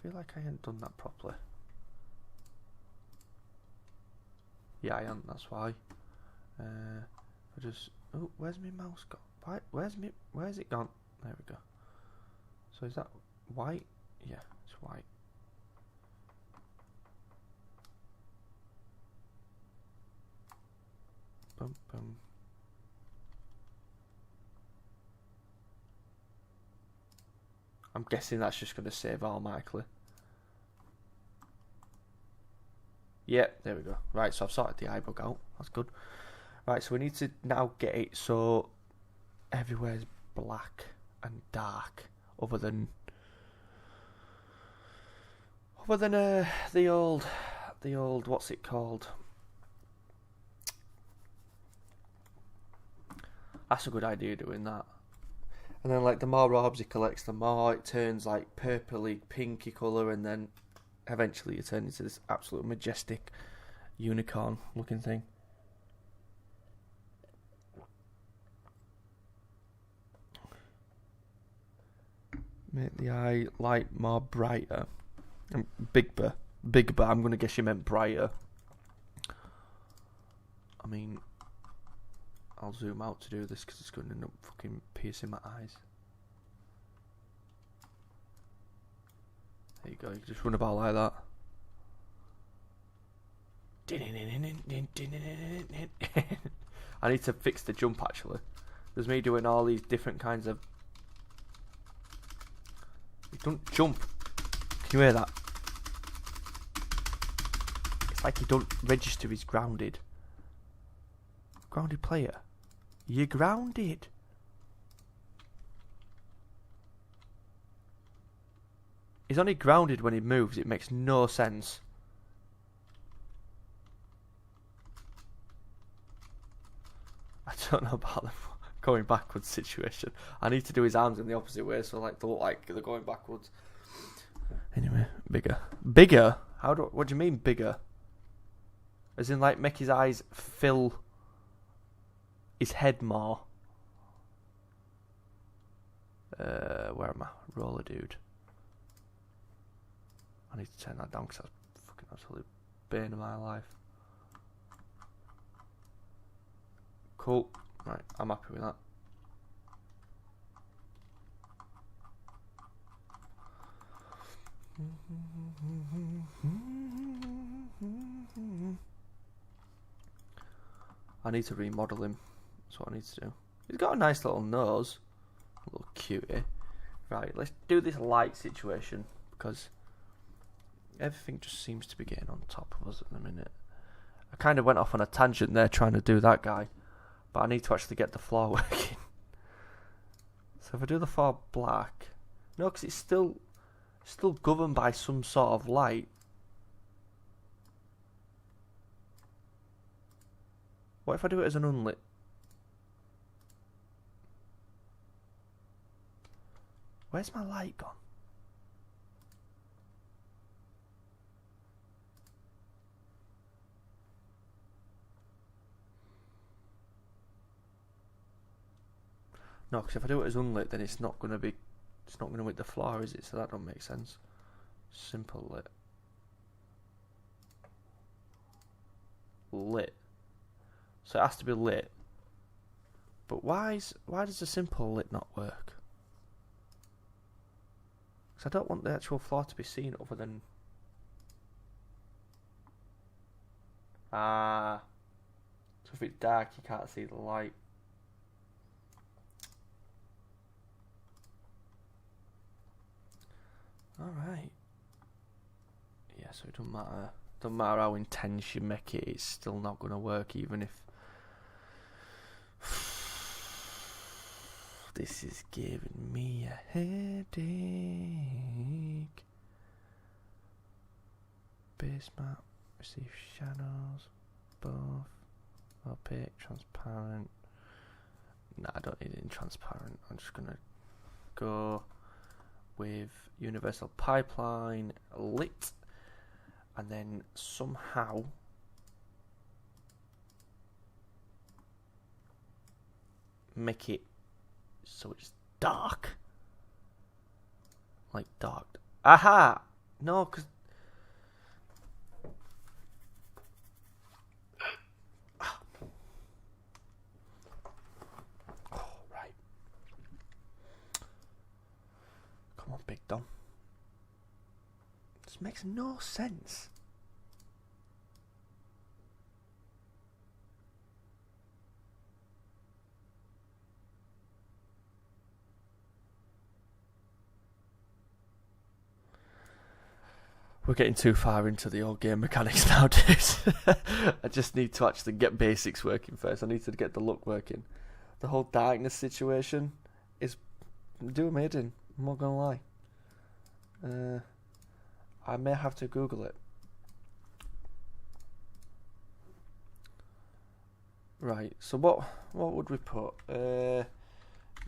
feel like I ain't done that properly. Yeah, I am, that's why. I just... Oh, where's my mouse gone? Why, where's it gone? There we go. So is that white? Yeah, it's white. Boom, boom. I'm guessing that's just going to save automatically. Yeah, there we go. Right, so I've sorted the eye bug out. That's good. Right, so we need to now get it so everywhere's black and dark, other than the old what's it called? That's a good idea, doing that. And then, like, the more orbs he collects, the more it turns like purpley, pinky colour, and then eventually you turn into this absolute majestic unicorn looking thing. Make the eye light more brighter. Bigger. I'm going to guess you meant brighter. I mean, I'll zoom out to do this because it's going to end up fucking piercing my eyes. There you go, you can just run about like that. I need to fix the jump actually. There's me doing all these different kinds of... You don't jump. Can you hear that? It's like you don't register he's grounded. Grounded player. You're grounded. He's only grounded when he moves. It makes no sense. I don't know about the going backwards situation. I need to do his arms in the opposite way, so like they look like they're going backwards. Anyway, bigger. Bigger? What do you mean bigger? As in like make his eyes fill his head more. Where am I? Roller dude. I need to turn that down because that's fucking absolute bane of my life. Cool. Right, I'm happy with that. I need to remodel him. That's what I need to do. He's got a nice little nose. A little cutie. Right, let's do this light situation because everything just seems to be getting on top of us at the minute. I kind of went off on a tangent there trying to do that guy, but I need to actually get the floor working. So if I do the floor black, no, because it's still governed by some sort of light. What if I do it as an unlit? Where's my light gone? No, because if I do it as unlit, then it's not going to hit the floor, is it? So that don't make sense. Simple lit. Lit. So it has to be lit. But why does the simple lit not work? Because I don't want the actual floor to be seen other than... So if it's dark, you can't see the light. Alright. Yeah, so it doesn't matter how intense you make it, it's still not going to work even if this is giving me a headache. Base map, receive shadows, both, opaque, transparent. Nah, I don't need it in transparent. I'm just gonna go with universal pipeline lit, and then somehow make it so it's dark, like dark. Aha! No, because Big Dom. This makes no sense. We're getting too far into the old game mechanics nowadays. I just need to actually get basics working first. I need to get the look working. The whole darkness situation is doing me in. I'm not gonna lie. I may have to Google it. Right. So what would we put?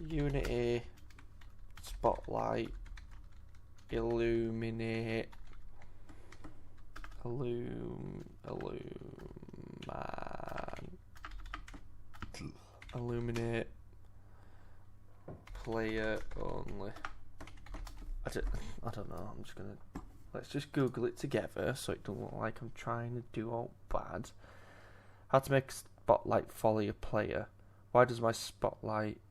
Unity spotlight illuminate illuminate player only. I don't know. I'm just gonna let's just Google it together so it don't look like I'm trying to do all bad. How to make spotlight follow your player. Why does my spotlight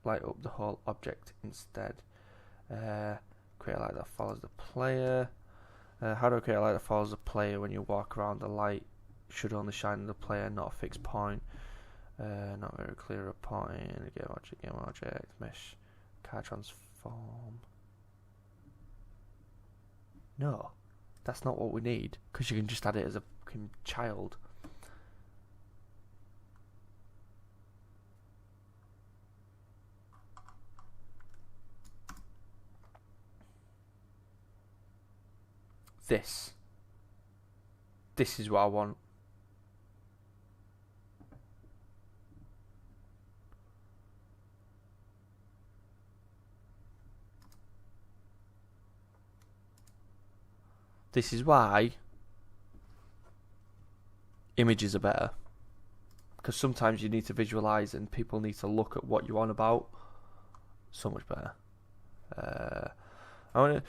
light up the whole object instead? Create a light that follows the player. How do I create a light that follows the player when you walk around? The light should only shine on the player, not a fixed point. Not very clear a point. Game object, mesh, car transform. No, that's not what we need, because you can just add it as a fucking child. This is what I want. This is why images are better, because sometimes you need to visualize and people need to look at what you're on about. So much better. I want to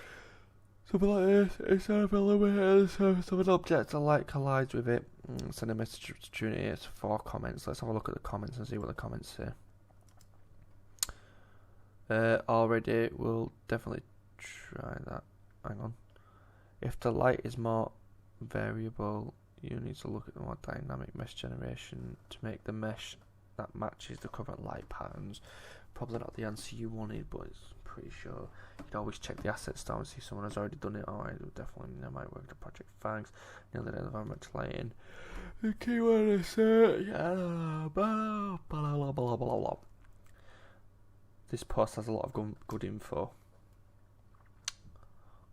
something like this. Instead of illuminating the surface of an object, a light collides with it. Send a message opportunity. It's 4 comments. Let's have a look at the comments and see what the comments say. Already, we'll definitely try that. Hang on. If the light is more variable, you need to look at the more dynamic mesh generation to make the mesh that matches the current light patterns. Probably not the answer you wanted, but it's pretty sure. You'd always check the assets down and see if someone has already done it. Alright, definitely that might work the project. Thanks. Nearly the environment lighting. The keyword is search. Blah blah blah blah. This post has a lot of good info.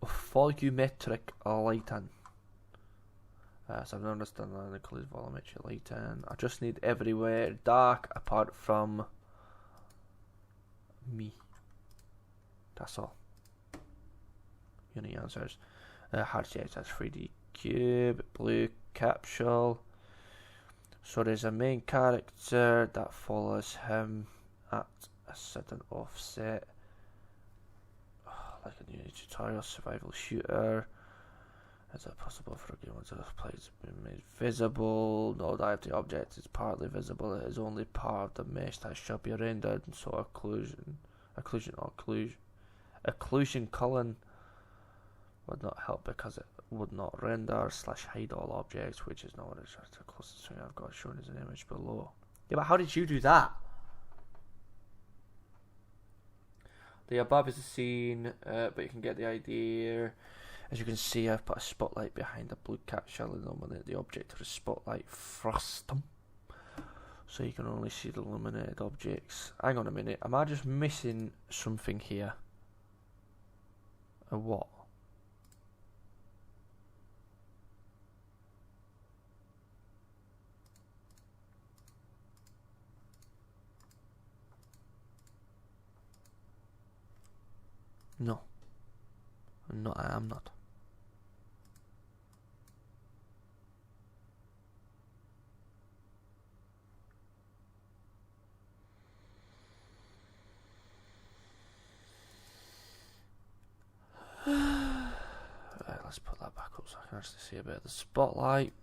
Volumetric lighting. So I don't understand the colours volumetric lighting. I just need everywhere dark apart from me. That's all. Unique answers. Hard shapes as 3D cube, blue capsule. So there's a main character that follows him at a certain offset. Like a new tutorial survival shooter. Is it possible for a game to play to be made visible? No, that if the object is partly visible, it is only part of the mesh that should be rendered. So occlusion colon would not help because it would not render / hide all objects, which is not what it's the closest thing I've got shown as an image below. Yeah, but how did you do that? The above is a scene, but you can get the idea. As you can see, I've put a spotlight behind the blue capsule and illuminate the object with a spotlight frostum. So you can only see the illuminated objects. Hang on a minute, am I just missing something here? A what? No. No, I am not. Right, let's put that back up so I can actually see a bit of the spotlight.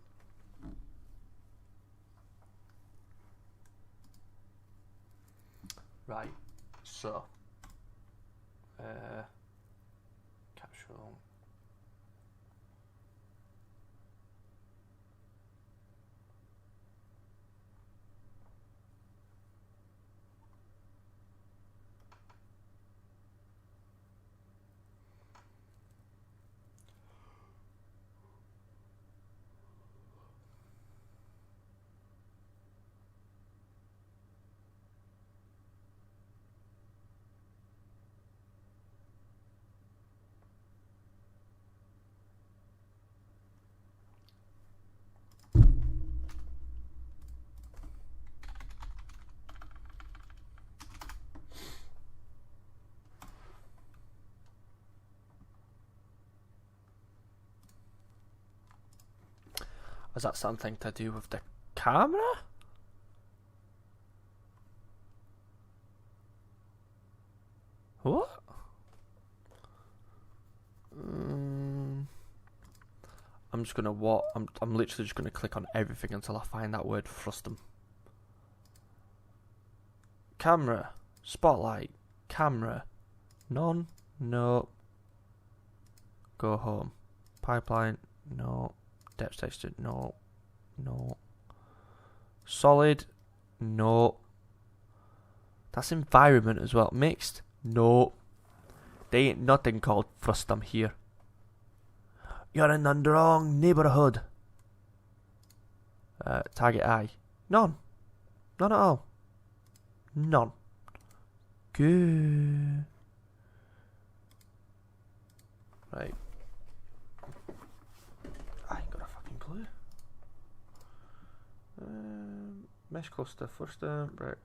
Right, so capsule. Is that something to do with the camera? What? I'm just gonna what? I'm literally just gonna click on everything until I find that word frustum. Camera, spotlight, camera, none, no. Go home, pipeline, no. Depth texture, no, no. Solid, no. That's environment as well. Mixed, no. There ain't nothing called frustum here. You're in the wrong neighbourhood. Target eye, none. None at all. None. Good. Right. I ain't got a fucking clue. Mesh cluster, first brick.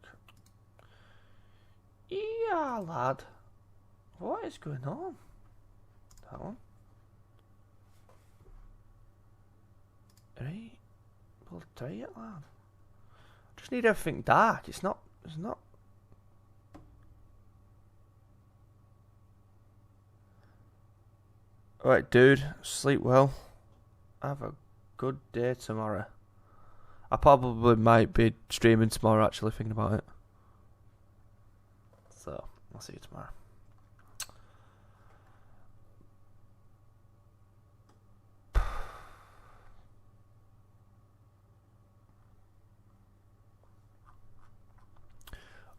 Yeah, lad. What is going on? That one. Right. We'll try it, lad. Just need everything dark. It's not. Alright, dude. Sleep well. Have a good day tomorrow. I probably might be streaming tomorrow, actually, thinking about it. So, I'll see you tomorrow.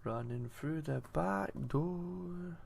Running through the back door.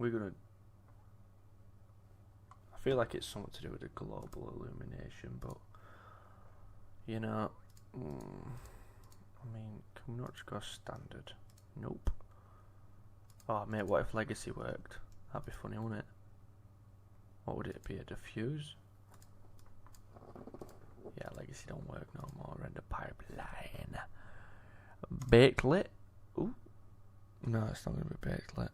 we're gonna. I feel like it's something to do with the global illumination, but you know, I mean, can we not just go standard? Nope. Oh mate, what if legacy worked? That'd be funny, wouldn't it? What would it be? A diffuse? Yeah, legacy don't work no more. Render pipeline. Bakelit? Ooh. No, it's not going to be bakelit.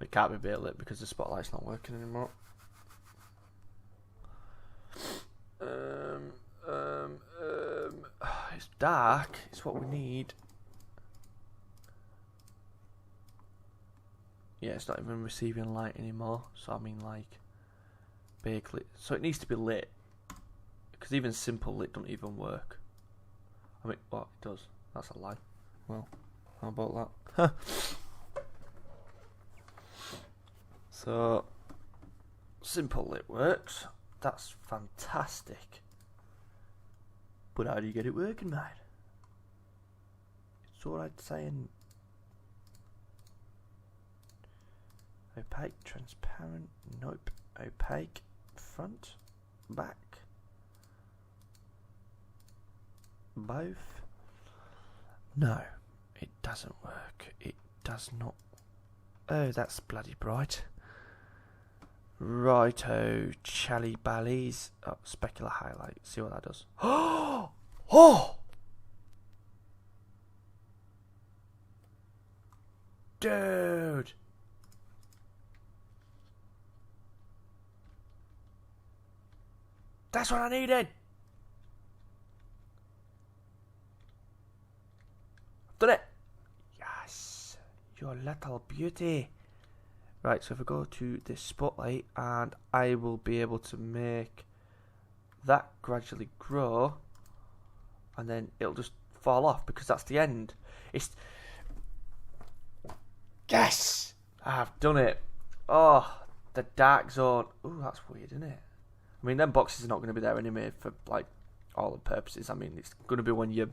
It can't be bakelit because the spotlight's not working anymore. It's dark. It's what we need. Yeah, it's not even receiving light anymore. So I mean, like, bakelit. So it needs to be lit. Because even simple lit don't even work. I mean, what it does? That's a lie. Well, how about that? So, simple lit works. That's fantastic. But how do you get it working, mate? It's alright saying opaque, transparent, nope, opaque, front, back, both. No, it doesn't work. It does not. Oh, that's bloody bright. Righto, Chally Ballies. Oh, specular highlight. See what that does. Oh! Dude! That's what I needed! Done it! Yes! Your little beauty. Right, so if I go to this spotlight, and I will be able to make that gradually grow, and then it'll just fall off because that's the end. It's yes, I've done it. Oh, the dark zone. Ooh, that's weird, isn't it? I mean, them boxes are not going to be there anyway for like all the purposes. I mean, it's going to be when you're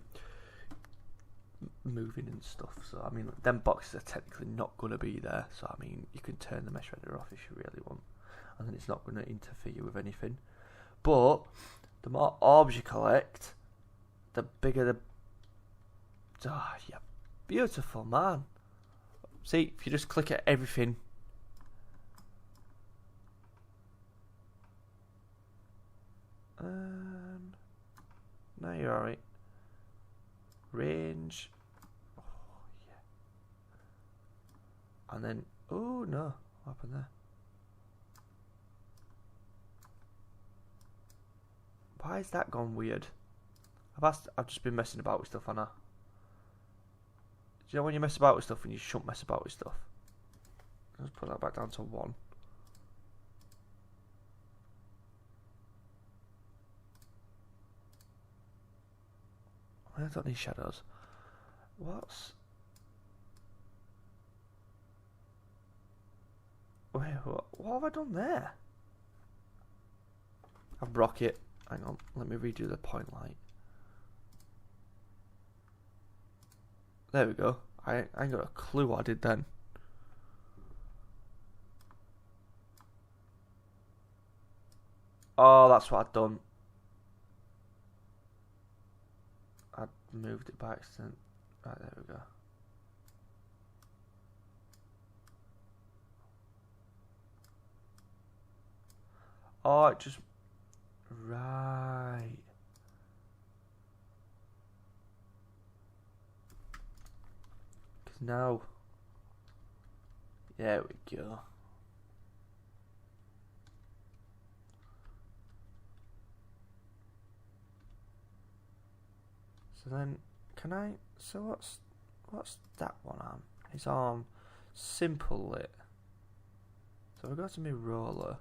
moving and stuff. So I mean, them boxes are technically not going to be there. So I mean, you can turn the mesh render off if you really want, and then it's not going to interfere with anything. But the more orbs you collect, the bigger the. Oh, yeah, beautiful, man. See, if you just click at everything. No, you're alright. Range. Oh, yeah. And then, oh no, what happened there? Why is that gone weird? I've just been messing about with stuff, Anna. Do you know when you mess about with stuff and you shouldn't mess about with stuff? Let's put that back down to 1. I don't need shadows. What have I done there? I've broke it. Hang on, let me redo the point light. There we go. I ain't got a clue what I did then. Oh, that's what I'd done. I moved it by accident. Right, there we go. Oh, it just... Right. Because now... There we go. So then, can I... So what's that one on? It's on simple lit. So if I go to my roller...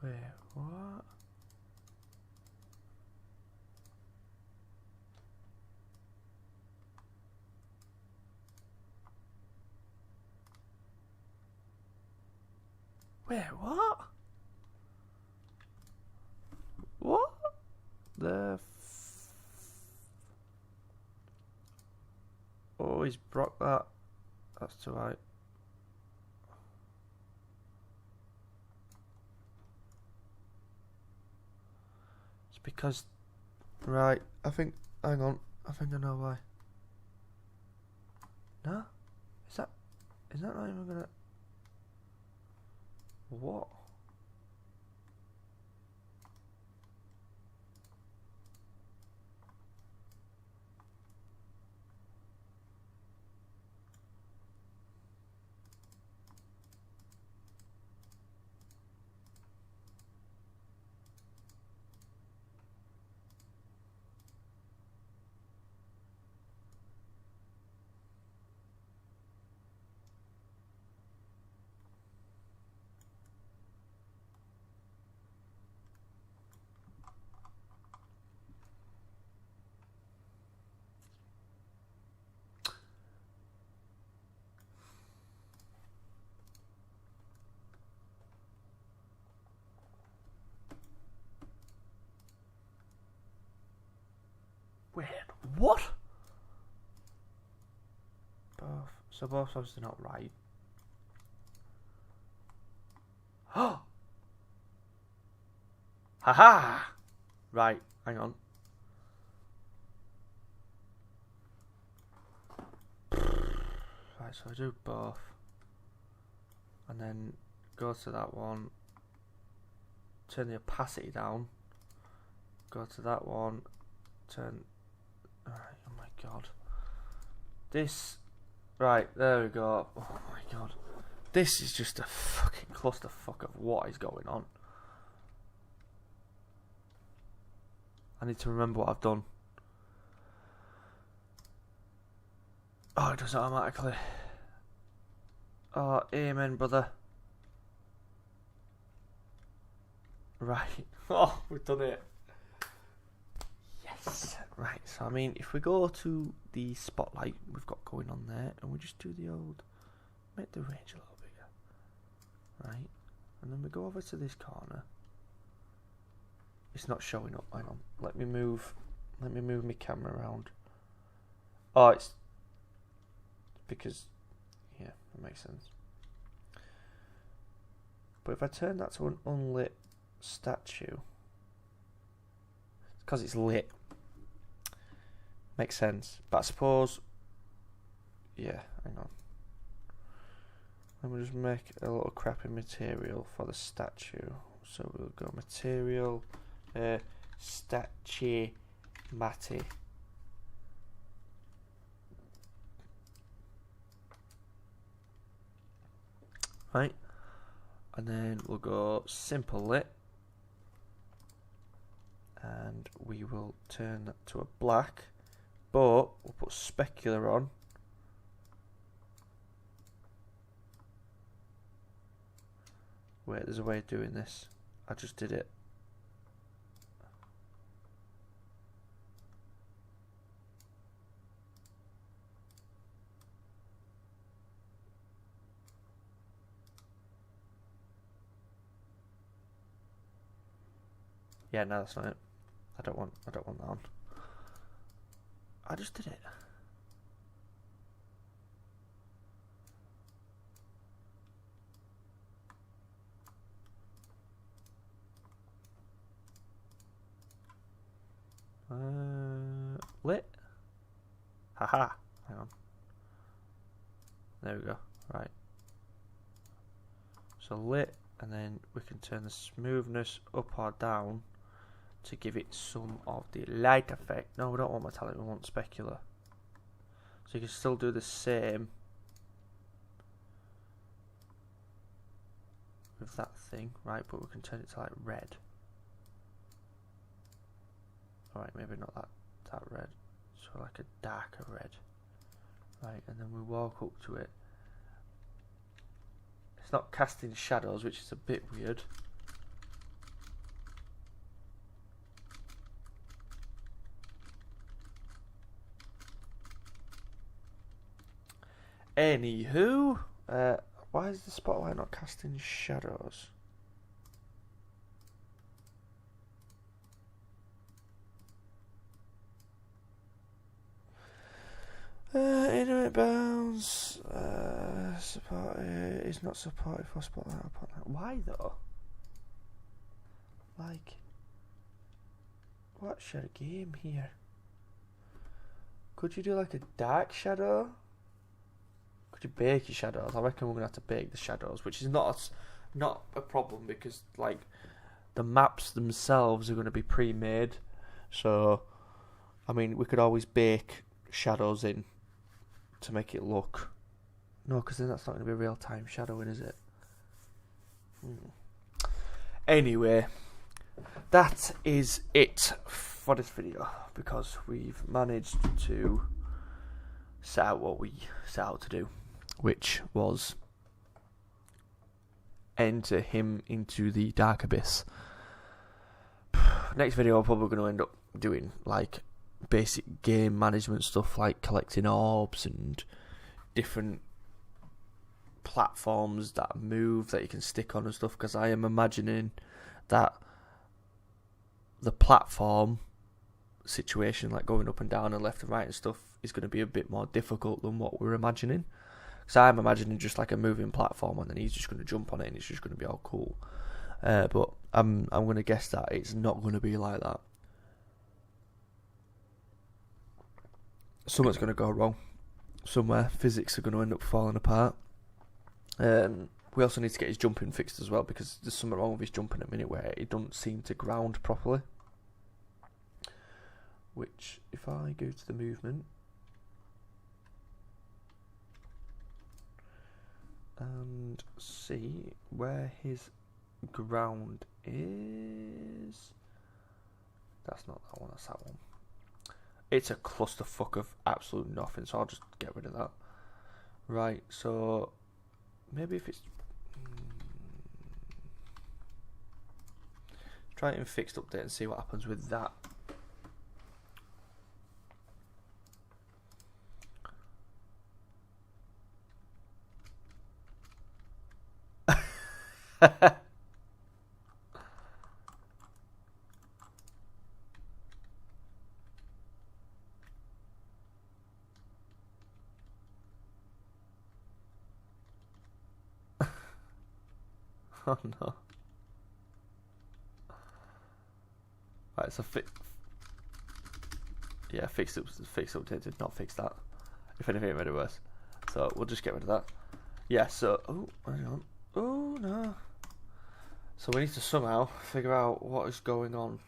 Wait, what? Wait, what? What? Oh, he's broke that. That's too high. It's because... Right, I think... Hang on. I think I know why. No? Is that not even gonna... What? Wait, what? Both. So both obviously not right. Oh! Haha! Right, hang on. Right, so I do both. And then go to that one. Turn the opacity down. Go to that one. Turn... Alright, oh my god. This... Right, there we go. Oh my god. This is just a fucking clusterfuck of what is going on. I need to remember what I've done. Oh, it does it automatically. Oh, amen, brother. Right. Oh, we've done it. Yes. Right, so I mean, if we go to the spotlight we've got going on there, and we just do the old... Make the range a little bigger. Right. And then we go over to this corner. It's not showing up. Hang on. Let me move my camera around. Oh, it's because, yeah, that makes sense. But if I turn that to an unlit statue, it's because it's lit. Makes sense. But I suppose, yeah, hang on. Let me just make a little crappy material for the statue. So we'll go material, statue matty. Right, and then we'll go simple lit, and we will turn that to a black, but we'll put specular on. Wait, there's a way of doing this. I just did it. Yeah, no, that's not it. I don't want that on. I just did it. Lit. Haha. Hang on. There we go. Right. So lit, and then we can turn the smoothness up or down to give it some of the light effect. No, we don't want metallic, we want specular. So you can still do the same with that thing, right? But we can turn it to like red. Alright, maybe not that red. So like a darker red. Right, and then we walk up to it. It's not casting shadows, which is a bit weird. Anywho, why is the spotlight not casting shadows? Intimate bounds. Support is not supported for spotlight. Why though? Like, what's your game here? Could you do like a dark shadow? Could you bake your shadows? I reckon we're gonna have to bake the shadows, which is not a problem because like the maps themselves are gonna be pre-made. So, I mean, we could always bake shadows in to make it look. No, because then that's not gonna be real-time shadowing, is it? Anyway, that is it for this video because we've managed to set out what we set out to do, which was enter him into the dark abyss. Next video I'm probably going to end up doing like basic game management stuff like collecting orbs and different platforms that move that you can stick on and stuff, because I am imagining that the platform situation, like going up and down and left and right and stuff, is going to be a bit more difficult than what we're imagining. So I'm imagining just like a moving platform and then he's just going to jump on it and it's just going to be all cool. But I'm going to guess that it's not going to be like that. Something's going to go wrong somewhere. Physics are going to end up falling apart. We also need to get his jumping fixed as well, because there's something wrong with his jumping at the minute where it doesn't seem to ground properly. Which, if I go to the movement and see where his ground is, that's not that one, that's that one. It's a clusterfuck of absolute nothing, so I'll just get rid of that. Right, so maybe if it's try it in fixed update and see what happens with that. Oh no. Right, so fixed update did not fix that. If anything, it made it worse. So we'll just get rid of that. Yeah, so hang on. Oh no. So we need to somehow figure out what is going on.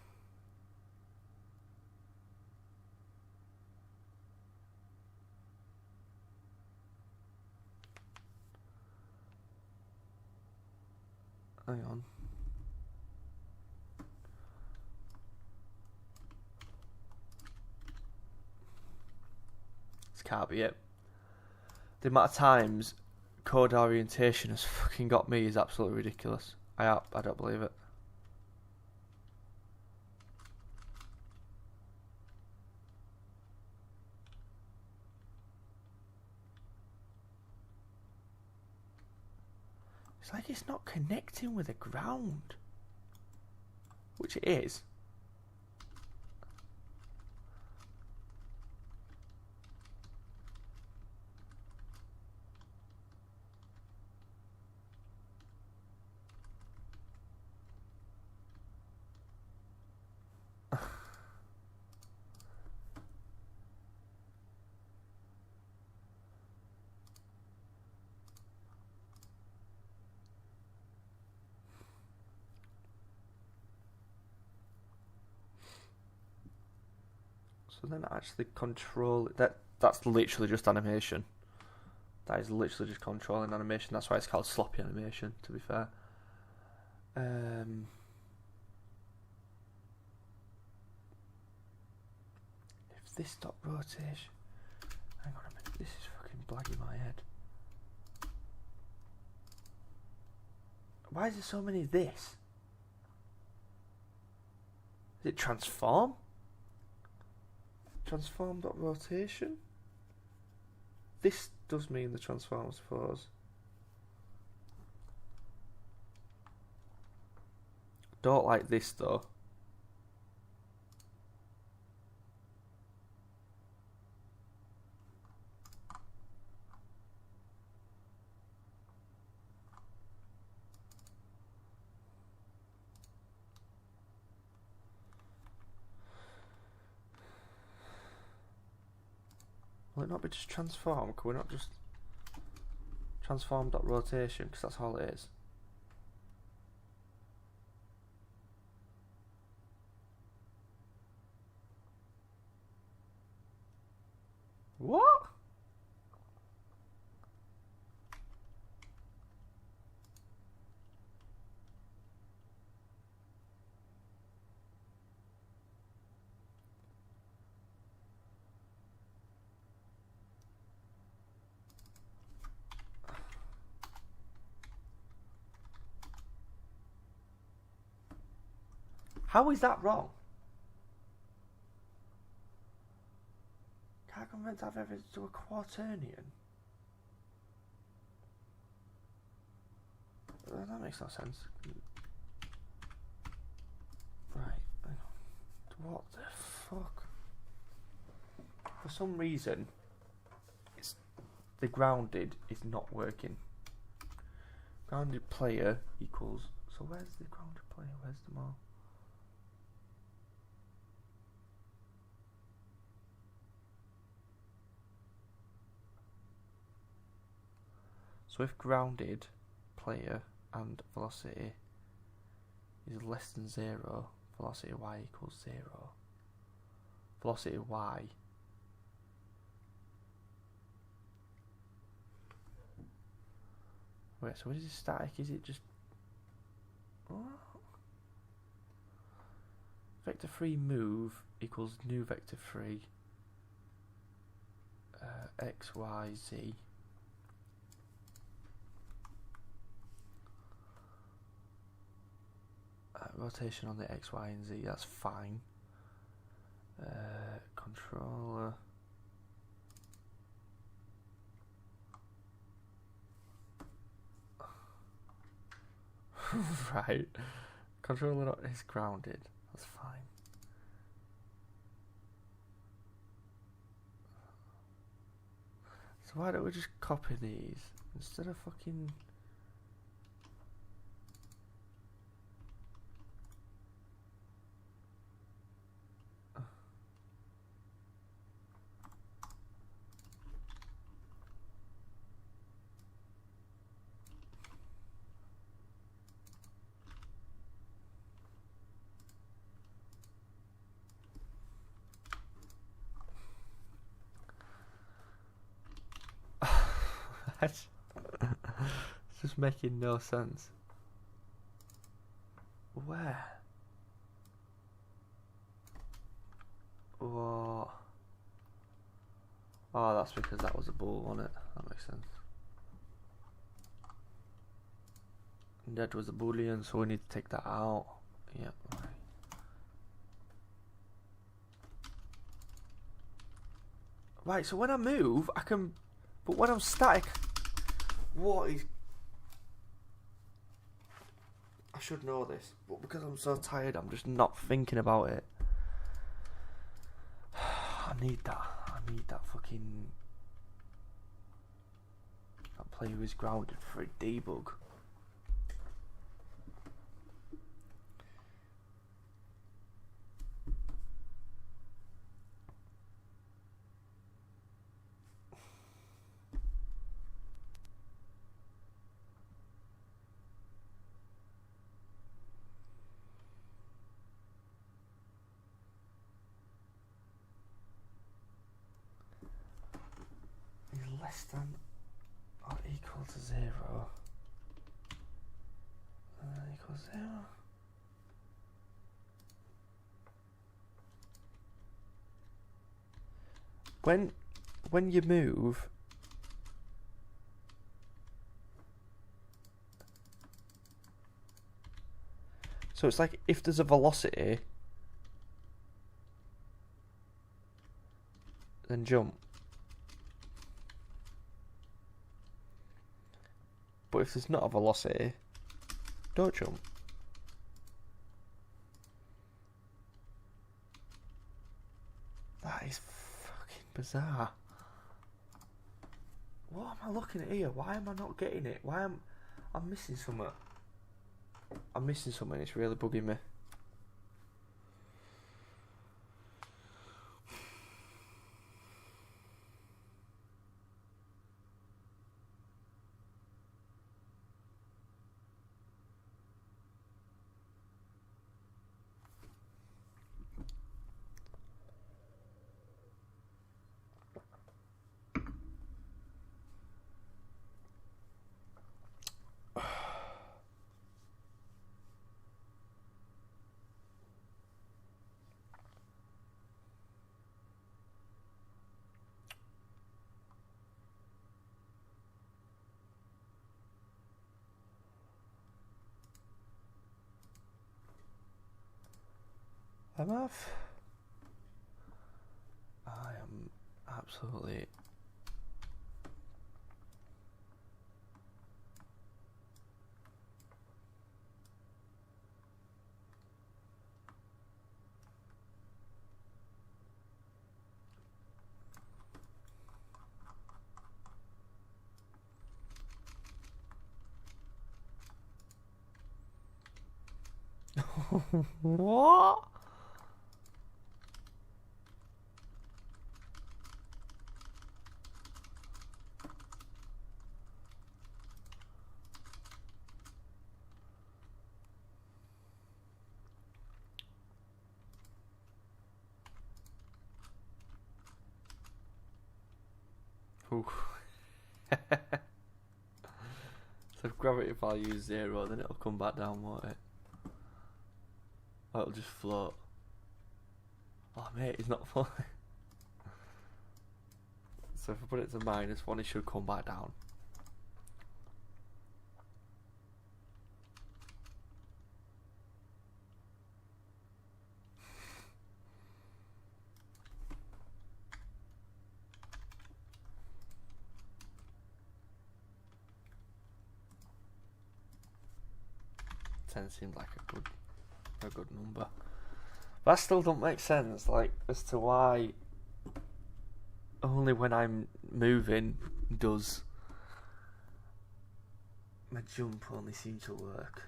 Hang on. This can't be it. The amount of times code orientation has fucking got me is absolutely ridiculous. I don't believe it. It's like it's not connecting with the ground. Which it is. So then actually control that's literally just animation. That is literally just controlling animation. That's why it's called sloppy animation, to be fair. If this stopped rotation, hang on a minute, this is fucking blagging my head. Why is there so many of this? Is it transform? Transform.rotation? This does mean the transform, I suppose. Don't like this though. Will it not be just transform? Can we not just transform.rotation? Because that's all it is. What? How is that wrong? Can't convince I've ever to a quaternion. That makes no sense. Right. What the fuck? For some reason, the grounded is not working. Grounded player equals. So where's the grounded player? Where's the more? So if grounded player and velocity is less than 0, velocity y equals 0. Velocity y. Wait, so what is it static? Is it just... What? Vector 3 move equals new vector 3 x, y, z. Rotation on the X, Y, and Z, that's fine. Controller. Right. Controller is grounded, that's fine. So why don't we just copy these instead of fucking... It's just making no sense. Where? What? Oh, that's because that was a bull, wasn't it? That makes sense. And that was a boolean, so we need to take that out. Yeah, right. Right, so when I move, I can... But when I'm static... What is... I should know this, but because I'm so tired, I'm just not thinking about it. I need that fucking... That player is grounded for a debug. Less than or equal to 0. Equals 0. When you move, so it's like if there's a velocity, then jump. if there's not a velocity, don't jump. That is fucking bizarre. What am I looking at here? Why am I not getting it? I'm missing something. I'm missing something. It's really bugging me. I am absolutely... What? Ooh. So if gravity value is 0, then it'll come back down, won't it? Or it'll just float. Oh mate, it's not floating. So if I put it to -1, it should come back down. Seems like a good number. But that still don't make sense, like, as to why only when I'm moving does my jump only seem to work.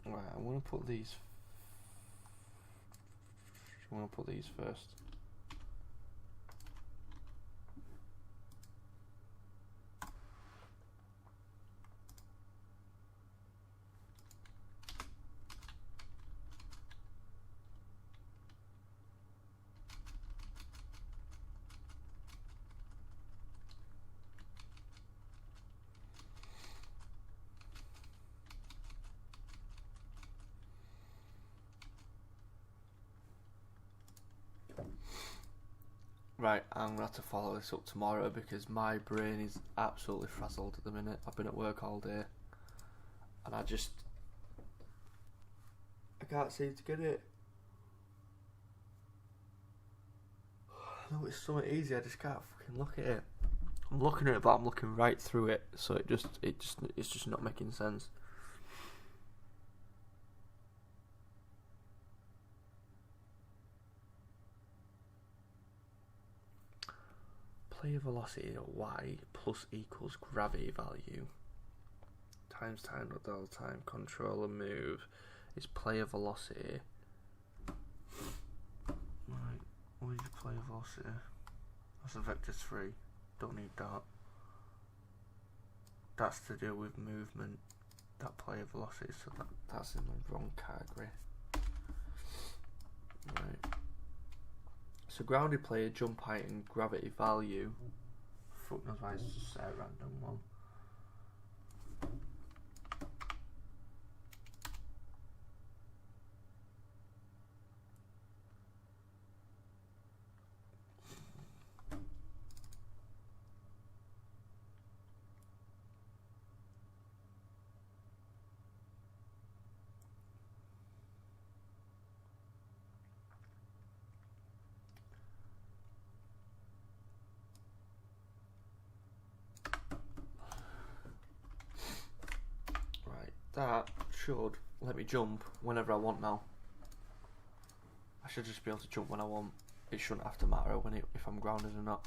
Right, I'm gonna put these. I'm gonna put these first. Right, I'm going to have to follow this up tomorrow because my brain is absolutely frazzled at the minute. I've been at work all day and I can't seem to get it. I know it's something easy, I just can't fucking look at it. I'm looking at it, but I'm looking right through it, so it's just not making sense. Player velocity at y plus equals gravity value times time dot delta time controller move is player velocity. Right, what is player velocity? That's a vector 3. Don't need that. That's to do with movement. That player velocity, so that's in the wrong category. Right. So grounded player, jump height and gravity value. Fuck knows why it's just a random one. that should let me jump whenever I want now. I should just be able to jump when I want. It shouldn't have to matter if I'm grounded or not.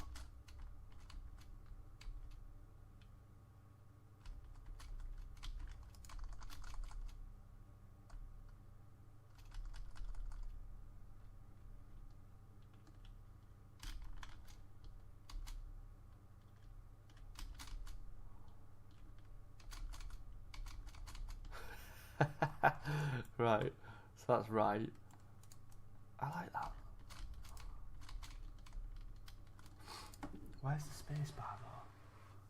Right, so that's right. I like that. Why is the space bar though?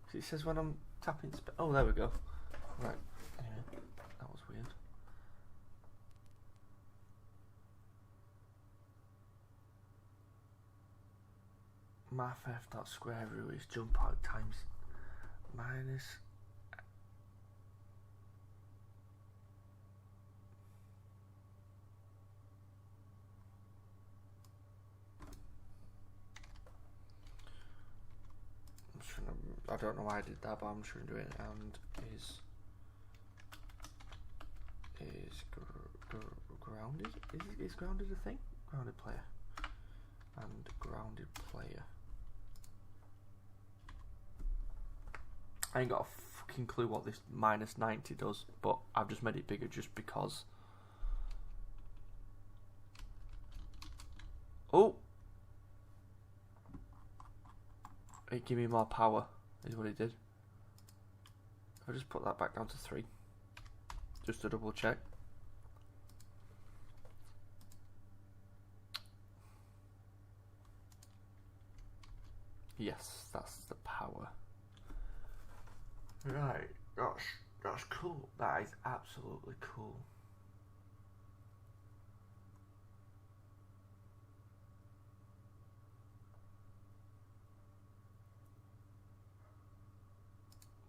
'Cause it says when I'm tapping space. Oh, there we go. Right, yeah, that was weird. Mathf.square root is jump out times minus. I don't know why I did that, but I'm just going to do it. And is grounded? Is grounded a thing? Grounded player. And grounded player. I ain't got a fucking clue what this minus 90 does, but I've just made it bigger just because. Oh! It gave me more power, is what it did. I'll just put that back down to 3. Just to double check. Yes, that's the power. Right, that's cool. That is absolutely cool.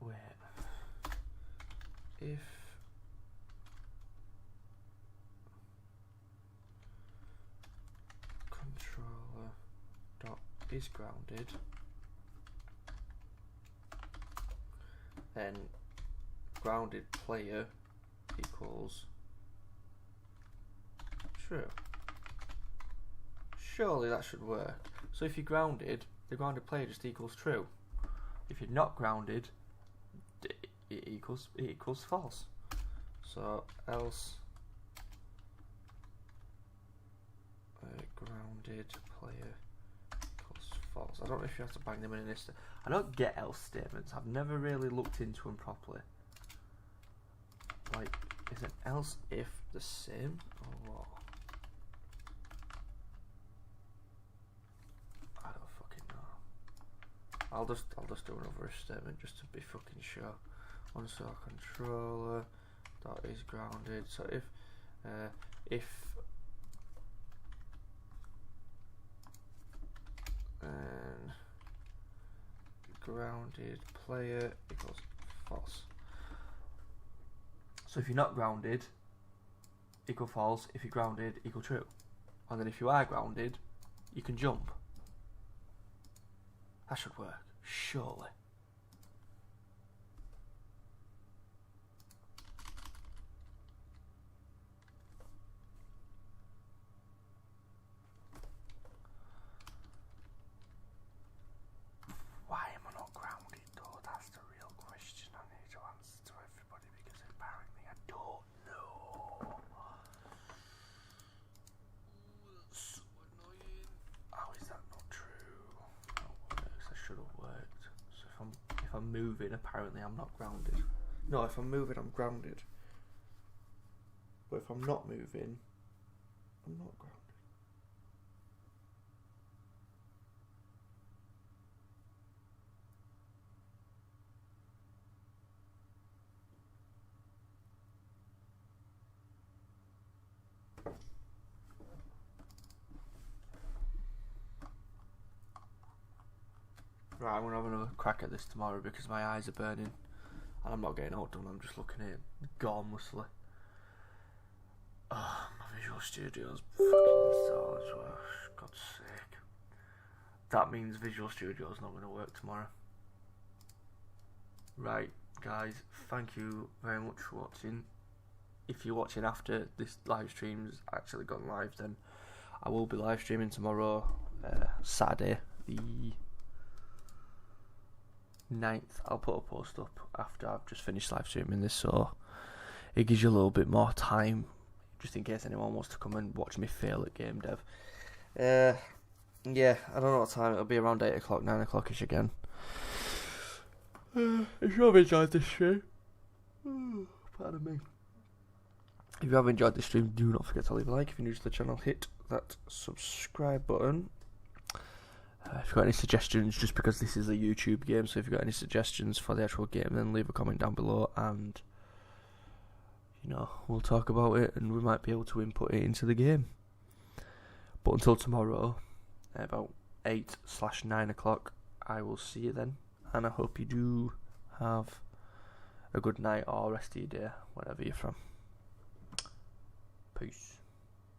Wait. If controller dot is grounded, then grounded player equals true. Surely that should work. So if you're grounded, the grounded player just equals true. If you're not grounded, it equals false. So else grounded player equals false. I don't know if you have to bang them in this. I don't get else statements. I've never really looked into them properly. Like, is an else if the same or what? I don't fucking know. I'll just do another if statement just to be fucking sure. So controller dot is grounded. So if grounded player equals false. So if you're not grounded, equal false. If you're grounded, equal true. And then if you are grounded, you can jump. That should work, surely. Why am I not grounded though? That's the real question I need to answer to everybody, because apparently I don't know. That's so annoying. How is that not true? That works. That should have worked. So if I'm moving, apparently I'm not grounded. No, if I'm moving, I'm grounded. But if I'm not moving, I'm not grounded. Right, I'm going to have another crack at this tomorrow because my eyes are burning and I'm not getting all done. I'm just looking at it gormlessly. Oh, my Visual Studio's fucking installed as well. God's sake. That means Visual Studio's not going to work tomorrow. Right, guys, thank you very much for watching. if you're watching after this live stream's actually gone live, then I will be live streaming tomorrow, Saturday the 9th. I'll put a post up after I've just finished live streaming this, so it gives you a little bit more time, just in case anyone wants to come and watch me fail at GameDev. Yeah, I don't know what time, it'll be around 8 o'clock, 9 o'clock-ish again. If you have enjoyed this stream, pardon me. If you have enjoyed this stream, do not forget to leave a like. If you're new to the channel, hit that subscribe button. If you've got any suggestions, just because this is a YouTube game, so if you've got any suggestions for the actual game, then leave a comment down below, and we'll talk about it, and we might be able to input it into the game. But until tomorrow, about 8/9 o'clock, I will see you then, and I hope you do have a good night or rest of your day, wherever you're from. Peace.